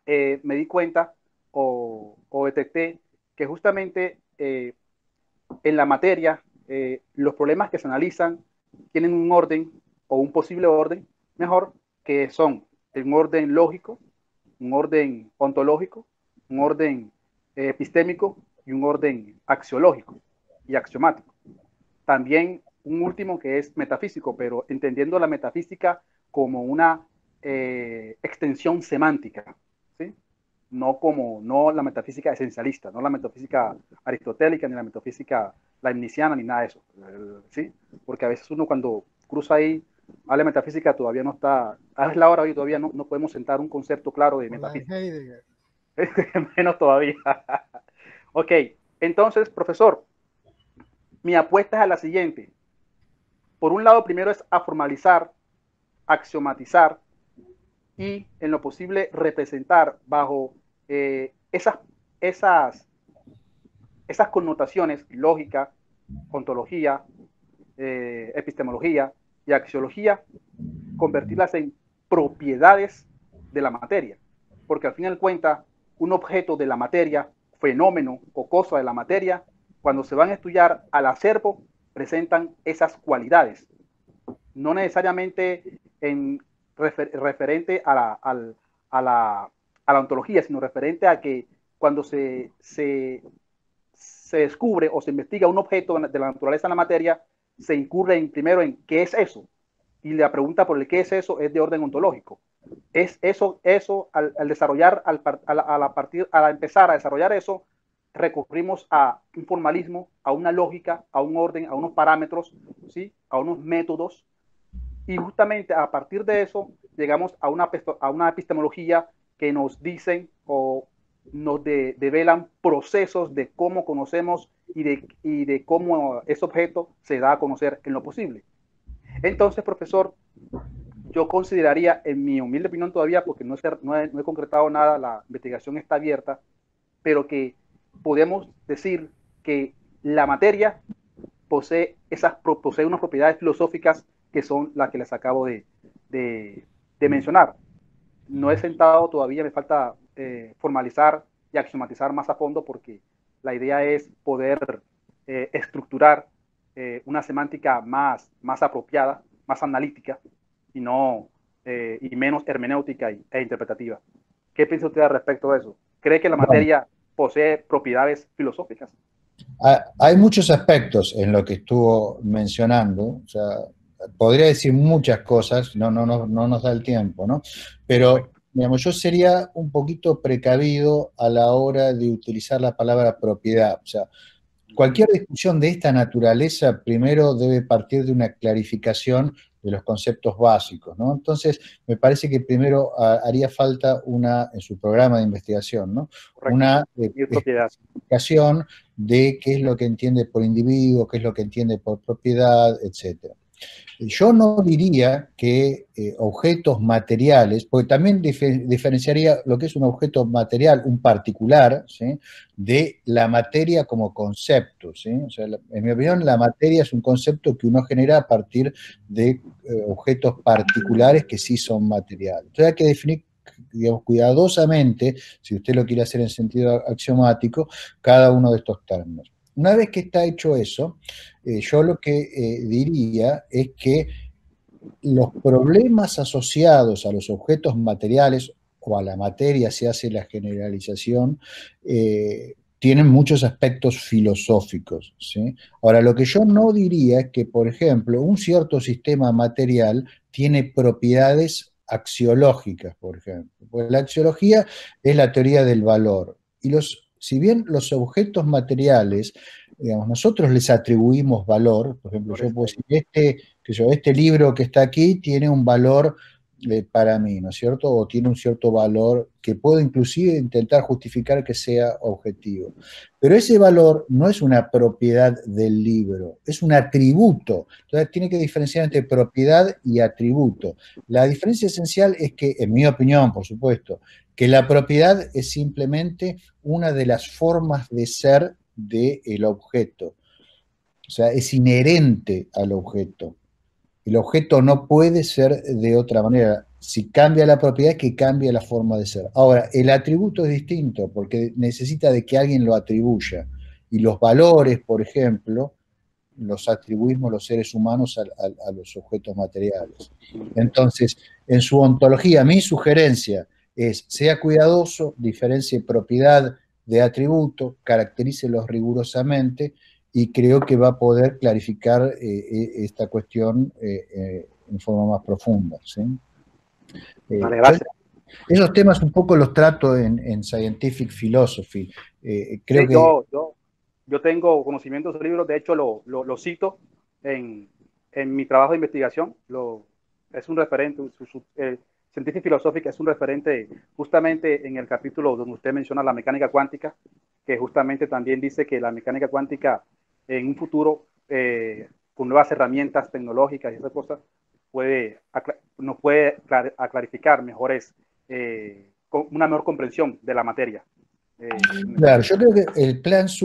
me di cuenta o detecté que justamente en la materia los problemas que se analizan tienen un orden o un posible orden mejor, que son un orden lógico, un orden ontológico, un orden epistémico y un orden axiológico y axiomático. También un último que es metafísico, pero entendiendo la metafísica como una extensión semántica, ¿sí? No la metafísica esencialista, no la metafísica aristotélica, ni la metafísica leibniziana, ni nada de eso, ¿sí? Porque a veces uno cuando cruza ahí a la metafísica todavía no está, es la hora hoy, todavía no podemos sentar un concepto claro de metafísica. Menos todavía. Ok, entonces, profesor, mi apuesta es a la siguiente. Por un lado, primero es a formalizar, axiomatizar y, en lo posible, representar bajo esas connotaciones, lógica, ontología, epistemología y axiología, convertirlas en propiedades de la materia. Porque al fin y al cuenta, un objeto de la materia, fenómeno o cosa de la materia, cuando se van a estudiar al acervo, presentan esas cualidades. No necesariamente referente a la ontología, sino referente a que cuando se descubre o se investiga un objeto de la naturaleza de la materia, se incurre primero en qué es eso. Y la pregunta por el qué es eso es de orden ontológico. Es eso al desarrollar, al empezar a desarrollar eso, recurrimos a un formalismo, a una lógica, a un orden, a unos parámetros, ¿sí? A unos métodos, y justamente a partir de eso llegamos a una epistemología que nos dicen o nos develan procesos de cómo conocemos y de cómo ese objeto se da a conocer en lo posible. Entonces, profesor, yo consideraría, en mi humilde opinión todavía, porque no he concretado nada, la investigación está abierta, pero que podemos decir que la materia posee unas propiedades filosóficas que son las que les acabo de mencionar. No he sentado todavía, me falta formalizar y axiomatizar más a fondo, porque la idea es poder estructurar una semántica más apropiada, más analítica y menos hermenéutica e interpretativa. ¿Qué piensa usted al respecto de eso? ¿Cree que la materia posee propiedades filosóficas? Hay muchos aspectos en lo que estuvo mencionando, o sea, podría decir muchas cosas, no nos da el tiempo, ¿no? Pero, digamos, yo sería un poquito precavido a la hora de utilizar la palabra propiedad. O sea, cualquier discusión de esta naturaleza primero debe partir de una clarificación de los conceptos básicos, ¿no? Entonces, me parece que primero haría falta en su programa de investigación, ¿no? Correcto. Una Y propiedad. explicación de qué es lo que entiende por individuo, qué es lo que entiende por propiedad, etcétera. Yo no diría que objetos materiales, porque también diferenciaría lo que es un objeto material, un particular, ¿sí?, de la materia como concepto, ¿sí? O sea, en mi opinión, la materia es un concepto que uno genera a partir de objetos particulares que sí son materiales. Entonces hay que definir, digamos, cuidadosamente, si usted lo quiere hacer en sentido axiomático, cada uno de estos términos. Una vez que está hecho eso, yo lo que diría es que los problemas asociados a los objetos materiales o a la materia, se hace la generalización, tienen muchos aspectos filosóficos, ¿sí? Ahora, lo que yo no diría es que, por ejemplo, un cierto sistema material tiene propiedades axiológicas, por ejemplo. Pues la axiología es la teoría del valor. Y si bien los objetos materiales, digamos, nosotros les atribuimos valor, por ejemplo, yo puedo decir, este libro que está aquí tiene un valor para mí, ¿no es cierto? O tiene un cierto valor que puedo inclusive intentar justificar que sea objetivo. Pero ese valor no es una propiedad del libro, es un atributo. Entonces tiene que diferenciar entre propiedad y atributo. La diferencia esencial es que, en mi opinión, por supuesto, que la propiedad es simplemente una de las formas de ser del objeto. O sea, es inherente al objeto. El objeto no puede ser de otra manera. Si cambia la propiedad, es que cambia la forma de ser. Ahora, el atributo es distinto porque necesita de que alguien lo atribuya. Y los valores, por ejemplo, los atribuimos los seres humanos a los objetos materiales. Entonces, en su ontología, mi sugerencia es, sea cuidadoso, diferencie propiedad de atributo, caracterícelos rigurosamente, y creo que va a poder clarificar esta cuestión en forma más profunda, ¿sí? Vale, gracias. Esos temas un poco los trato en Scientific Philosophy. Creo Sí, que... yo tengo conocimientos de libros, de hecho lo cito en mi trabajo de investigación. Es un referente, Scientific Philosophy es un referente justamente en el capítulo donde usted menciona la mecánica cuántica, que justamente también dice que la mecánica cuántica en un futuro, con nuevas herramientas tecnológicas y esas cosas, nos puede clarificar mejores, con una mejor comprensión de la materia. Claro, yo creo que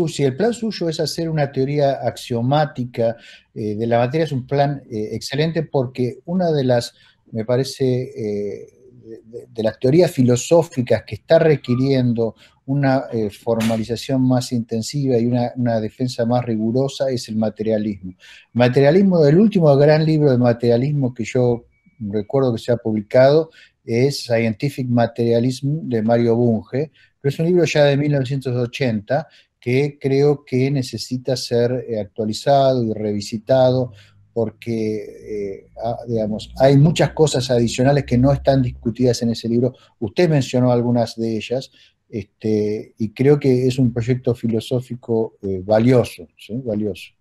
si el plan suyo es hacer una teoría axiomática de la materia, es un plan excelente, porque una de las, me parece, de las teorías filosóficas que está requiriendo una formalización más intensiva y una defensa más rigurosa es el materialismo. El último gran libro de materialismo que yo recuerdo que se ha publicado es Scientific Materialism, de Mario Bunge, pero es un libro ya de 1980 que creo que necesita ser actualizado y revisitado, porque, digamos, hay muchas cosas adicionales que no están discutidas en ese libro. Usted mencionó algunas de ellas, y creo que es un proyecto filosófico valioso, ¿sí? Valioso.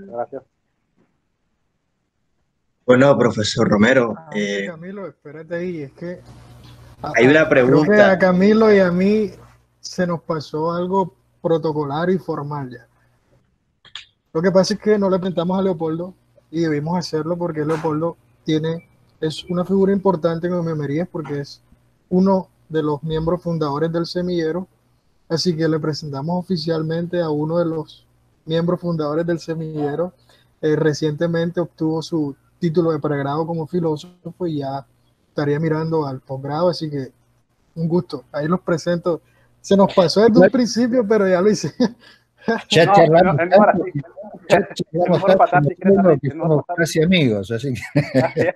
Gracias. Bueno, profesor Romero, Camilo, espérate ahí, es que hay una creo que a pregunta. Camilo y a mí se nos pasó algo protocolar y formal ya. Lo que pasa es que no le preguntamos a Leopoldo y debimos hacerlo porque Leopoldo es una figura importante en Homeomerías porque es uno de los miembros fundadores del semillero, así que le presentamos oficialmente a uno de los miembros fundadores del semillero. Recientemente obtuvo su título de pregrado como filósofo y ya estaría mirando al posgrado, así que un gusto. Ahí los presento. Se nos pasó desde un principio, pero ya lo hice. Ya charlamos es mejor pasar discretamente. que somos casi amigos, así que...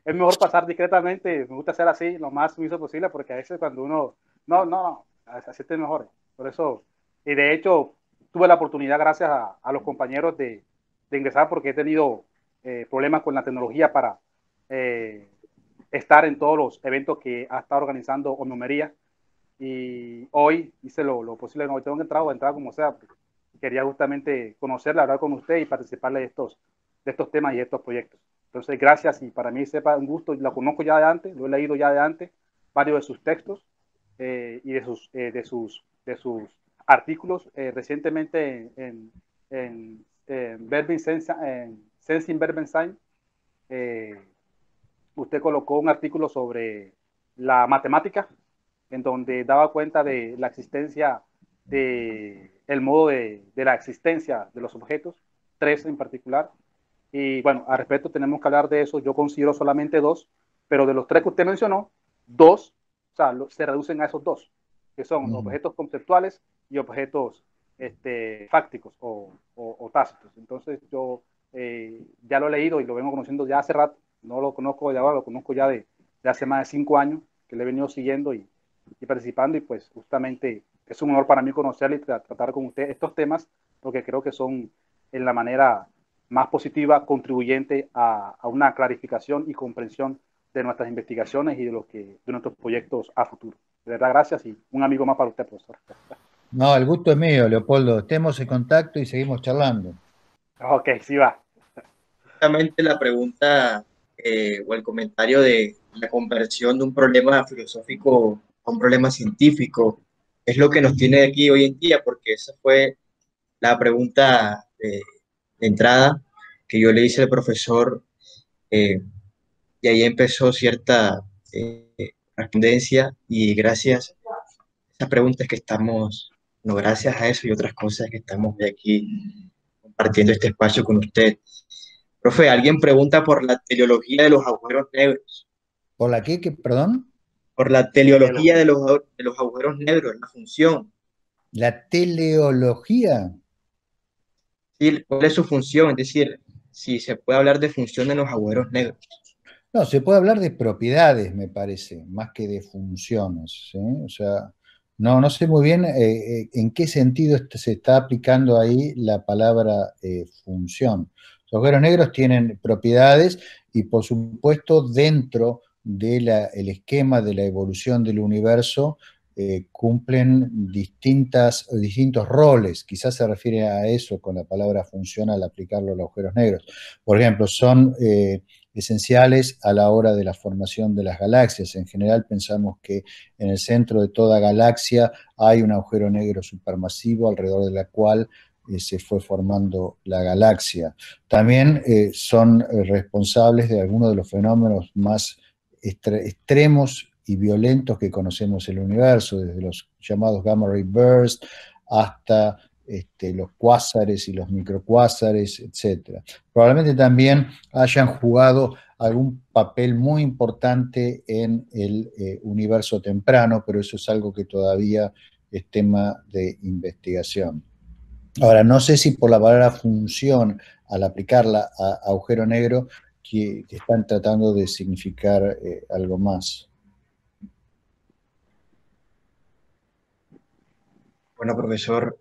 Es mejor pasar discretamente. Me gusta ser así, lo más sumiso posible, porque a veces cuando uno... No, así te mejor. Por eso Y de hecho, tuve la oportunidad, gracias a los compañeros, de ingresar, porque he tenido problemas con la tecnología para estar en todos los eventos que ha estado organizando Homeomería. Y hoy hice lo posible, no tengo que entrar como sea. Quería justamente conocerla, hablar con usted y participarle de estos temas y de estos proyectos. Entonces, gracias, y para mí sepa un gusto, la conozco ya de antes, lo he leído ya de antes, varios de sus textos y de sus artículos. Recientemente en Sensing Verb and Sign, usted colocó un artículo sobre la matemática, en donde daba cuenta de la existencia el modo de la existencia de los objetos, tres en particular. Y bueno, al respecto tenemos que hablar de eso. Yo considero solamente dos, pero de los tres que usted mencionó, dos, o sea, se reducen a esos dos, que son objetos conceptuales y objetos fácticos o tácitos. Entonces yo ya lo he leído y lo vengo conociendo ya hace rato. No lo conozco de ahora, lo conozco ya de hace más de 5 años, que le he venido siguiendo y participando, y pues justamente es un honor para mí conocerle y tratar con usted estos temas, porque creo que son en la manera más positiva, contribuyente a una clarificación y comprensión de nuestras investigaciones y de nuestros proyectos a futuro. De verdad, gracias, y un amigo más para usted, profesor. No, el gusto es mío, Leopoldo. Estemos en contacto y seguimos charlando. Ok, sí va. Justamente la pregunta o el comentario de la conversión de un problema filosófico a un problema científico es lo que nos tiene aquí hoy en día, porque esa fue la pregunta de entrada que yo le hice al profesor, y ahí empezó cierta respondencia, y gracias a esas preguntas que estamos, no, gracias a eso y otras cosas que estamos de aquí compartiendo este espacio con usted. Profe, alguien pregunta por la teleología de los agujeros negros. ¿Por la qué? Perdón? Por la teleología de los agujeros negros, la función. ¿La teleología? ¿Sí? ¿Cuál es su función? Es decir, si se puede hablar de función de los agujeros negros. No, se puede hablar de propiedades, me parece, más que de funciones, ¿sí? O sea, no sé muy bien en qué sentido se está aplicando ahí la palabra función. Los agujeros negros tienen propiedades y, por supuesto, dentro del esquema de la evolución del universo, cumplen distintos roles. Quizás se refiere a eso con la palabra función al aplicarlo a los agujeros negros. Por ejemplo, son esenciales a la hora de la formación de las galaxias. En general pensamos que en el centro de toda galaxia hay un agujero negro supermasivo alrededor de la cual se fue formando la galaxia. También son responsables de algunos de los fenómenos más extremos y violentos que conocemos en el universo, desde los llamados gamma ray bursts hasta los cuásares y los microcuásares, etc. Probablemente también hayan jugado algún papel muy importante en el universo temprano, pero eso es algo que todavía es tema de investigación. Ahora, no sé si por la palabra función, al aplicarla a agujero negro, que están tratando de significar algo más. Bueno, profesor,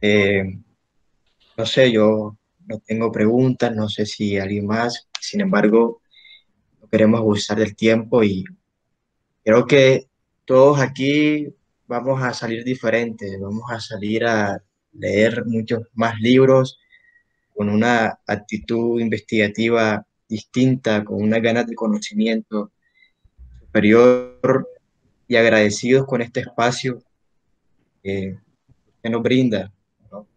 no sé, yo no tengo preguntas, no sé si alguien más, sin embargo, no queremos abusar del tiempo y creo que todos aquí vamos a salir diferentes, vamos a salir a leer muchos más libros con una actitud investigativa distinta, con unas ganas de conocimiento superior, y agradecidos con este espacio que nos brinda, ¿no?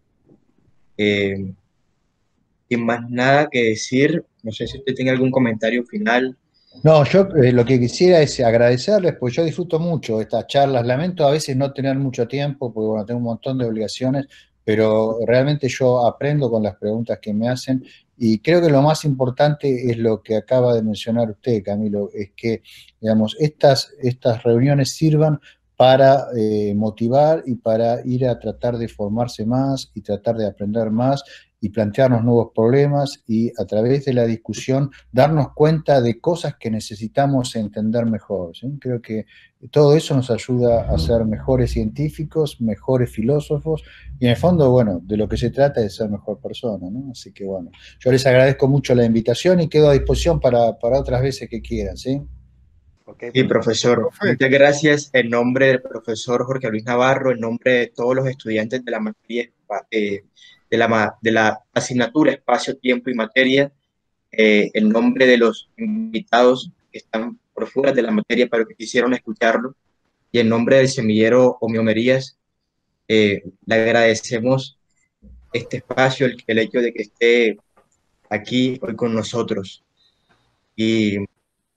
Sin más nada que decir, no sé si usted tiene algún comentario final. No, yo lo que quisiera es agradecerles, porque yo disfruto mucho estas charlas. Lamento a veces no tener mucho tiempo, porque bueno, tengo un montón de obligaciones, pero realmente yo aprendo con las preguntas que me hacen, y creo que lo más importante es lo que acaba de mencionar usted, Camilo, es que, digamos, estas reuniones sirvan para motivar y para ir a tratar de formarse más y tratar de aprender más y plantearnos nuevos problemas y a través de la discusión darnos cuenta de cosas que necesitamos entender mejor, ¿sí? Creo que todo eso nos ayuda a ser mejores científicos, mejores filósofos y en el fondo, bueno, de lo que se trata es de ser mejor persona, ¿no? Así que bueno, yo les agradezco mucho la invitación y quedo a disposición para otras veces que quieran, ¿sí? Okay, Sí, profesor, muchas gracias en nombre del profesor Jorge Luis Navarro, en nombre de todos los estudiantes de la materia, de la asignatura Espacio, Tiempo y Materia, en nombre de los invitados que están por fuera de la materia pero que quisieron escucharlo, y en nombre del semillero Homeomerías, le agradecemos este espacio, el hecho de que esté aquí hoy con nosotros. Y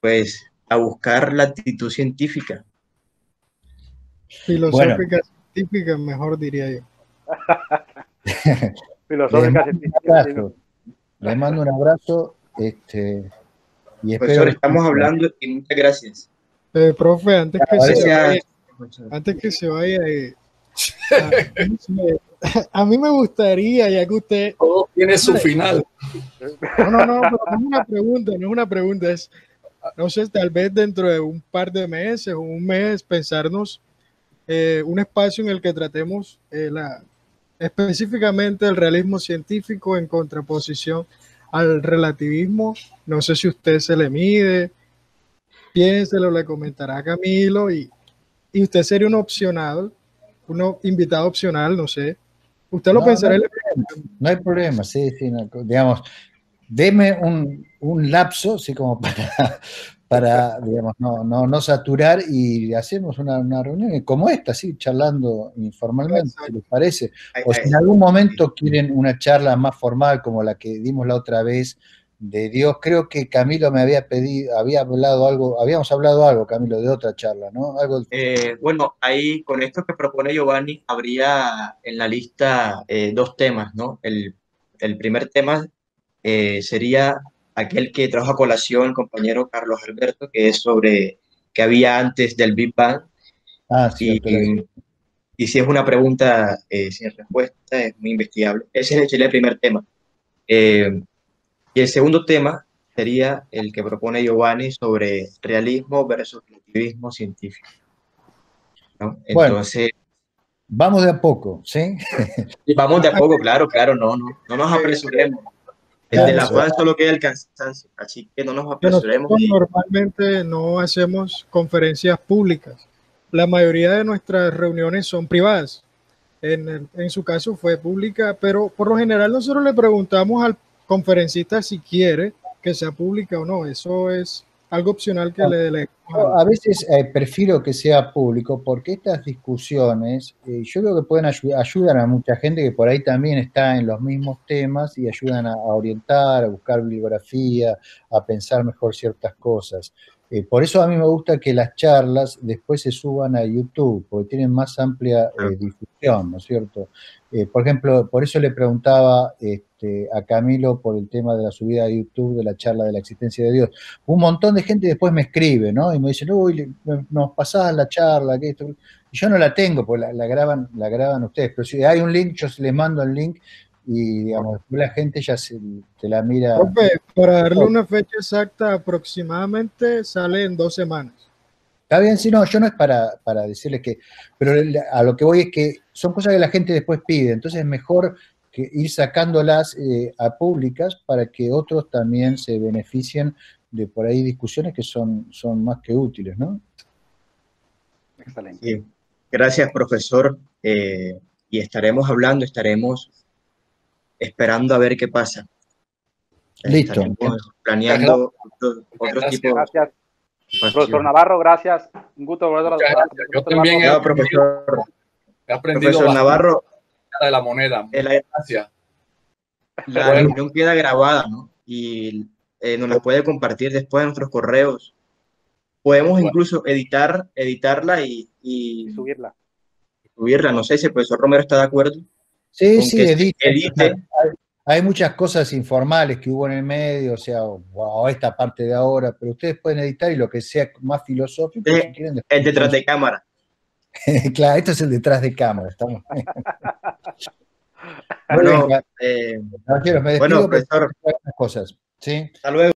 pues a buscar la actitud científica. Filosófica, científica, mejor diría yo. Filosófica, científica. Les mando un abrazo. Y Profesor, estamos hablando y muchas gracias. Profe, antes que se vaya, a mí me gustaría, ya que usted... Todo tiene su final. No, pero no es una pregunta, es, no sé, tal vez dentro de un par de meses o un mes pensarnos un espacio en el que tratemos específicamente el realismo científico en contraposición al relativismo. No sé si usted se le mide, piénselo, le comentará a Camilo y usted sería un invitado opcional, no sé. Usted lo pensará. No hay problema, sí, no, digamos, deme un lapso, así como para digamos, no saturar y hacemos una reunión como esta, sí, charlando informalmente, si les parece. O si en algún momento quieren una charla más formal como la que dimos la otra vez de Dios, creo que Camilo me había pedido, habíamos hablado algo, Camilo, de otra charla, ¿no? Bueno, ahí con esto que propone Giovanni, habría en la lista dos temas, ¿no? El primer tema sería aquel que trajo a colación el compañero Carlos Alberto, que es sobre qué había antes del Big Bang. Y si es una pregunta sin respuesta, es muy investigable. Ese sería el primer tema. Y el segundo tema sería el que propone Giovanni sobre realismo versus relativismo científico, ¿no? Entonces, bueno, vamos de a poco, ¿sí? Vamos de a poco, claro, no nos apresuremos. Desde la afán solo queda el cansancio, así que no nos apresuremos. Normalmente no hacemos conferencias públicas. La mayoría de nuestras reuniones son privadas. En su caso fue pública, pero por lo general nosotros le preguntamos al conferencista si quiere que sea pública o no. Eso es algo opcional que le delegamos. A veces prefiero que sea público porque estas discusiones yo creo que pueden ayudan a mucha gente que por ahí también está en los mismos temas y ayudan a orientar, a buscar bibliografía, a pensar mejor ciertas cosas. Por eso a mí me gusta que las charlas después se suban a YouTube, porque tienen más amplia difusión, ¿no es cierto? Por ejemplo, por eso le preguntaba a Camilo por el tema de la subida a YouTube de la charla de la existencia de Dios. Un montón de gente después me escribe, ¿no? Y me dicen, uy, nos pasás la charla, que esto. Y yo no la tengo, porque la graban ustedes. Pero si hay un link, yo les mando el link y, digamos, la gente ya se la mira. Profe, para darle una fecha exacta, aproximadamente sale en 2 semanas. Está bien, si no, yo no es para decirles que, pero a lo que voy es que son cosas que la gente después pide, entonces es mejor que ir sacándolas a públicas para que otros también se beneficien de por ahí discusiones que son más que útiles, ¿no? Excelente. Bien. Gracias, profesor, y estaremos esperando a ver qué pasa. Listo. Estaremos planeando otro tipo. Gracias. Profesor Navarro, gracias. Un gusto volver a Yo también he aprendido profesor Navarro, de la moneda. Gracias. La reunión queda grabada, ¿no? Y nos la puede compartir después en nuestros correos. Podemos incluso editarla y subirla. No sé si el profesor Romero está de acuerdo. Sí, edite. Hay muchas cosas informales que hubo en el medio, o sea, o esta parte de ahora, pero ustedes pueden editar y lo que sea más filosófico, si quieren. El detrás de cámara. Claro, esto es el detrás de cámara. Estamos... Bueno, Caballeros, me despido, bueno, pero profesor, tengo algunas cosas. ¿Sí? hasta luego.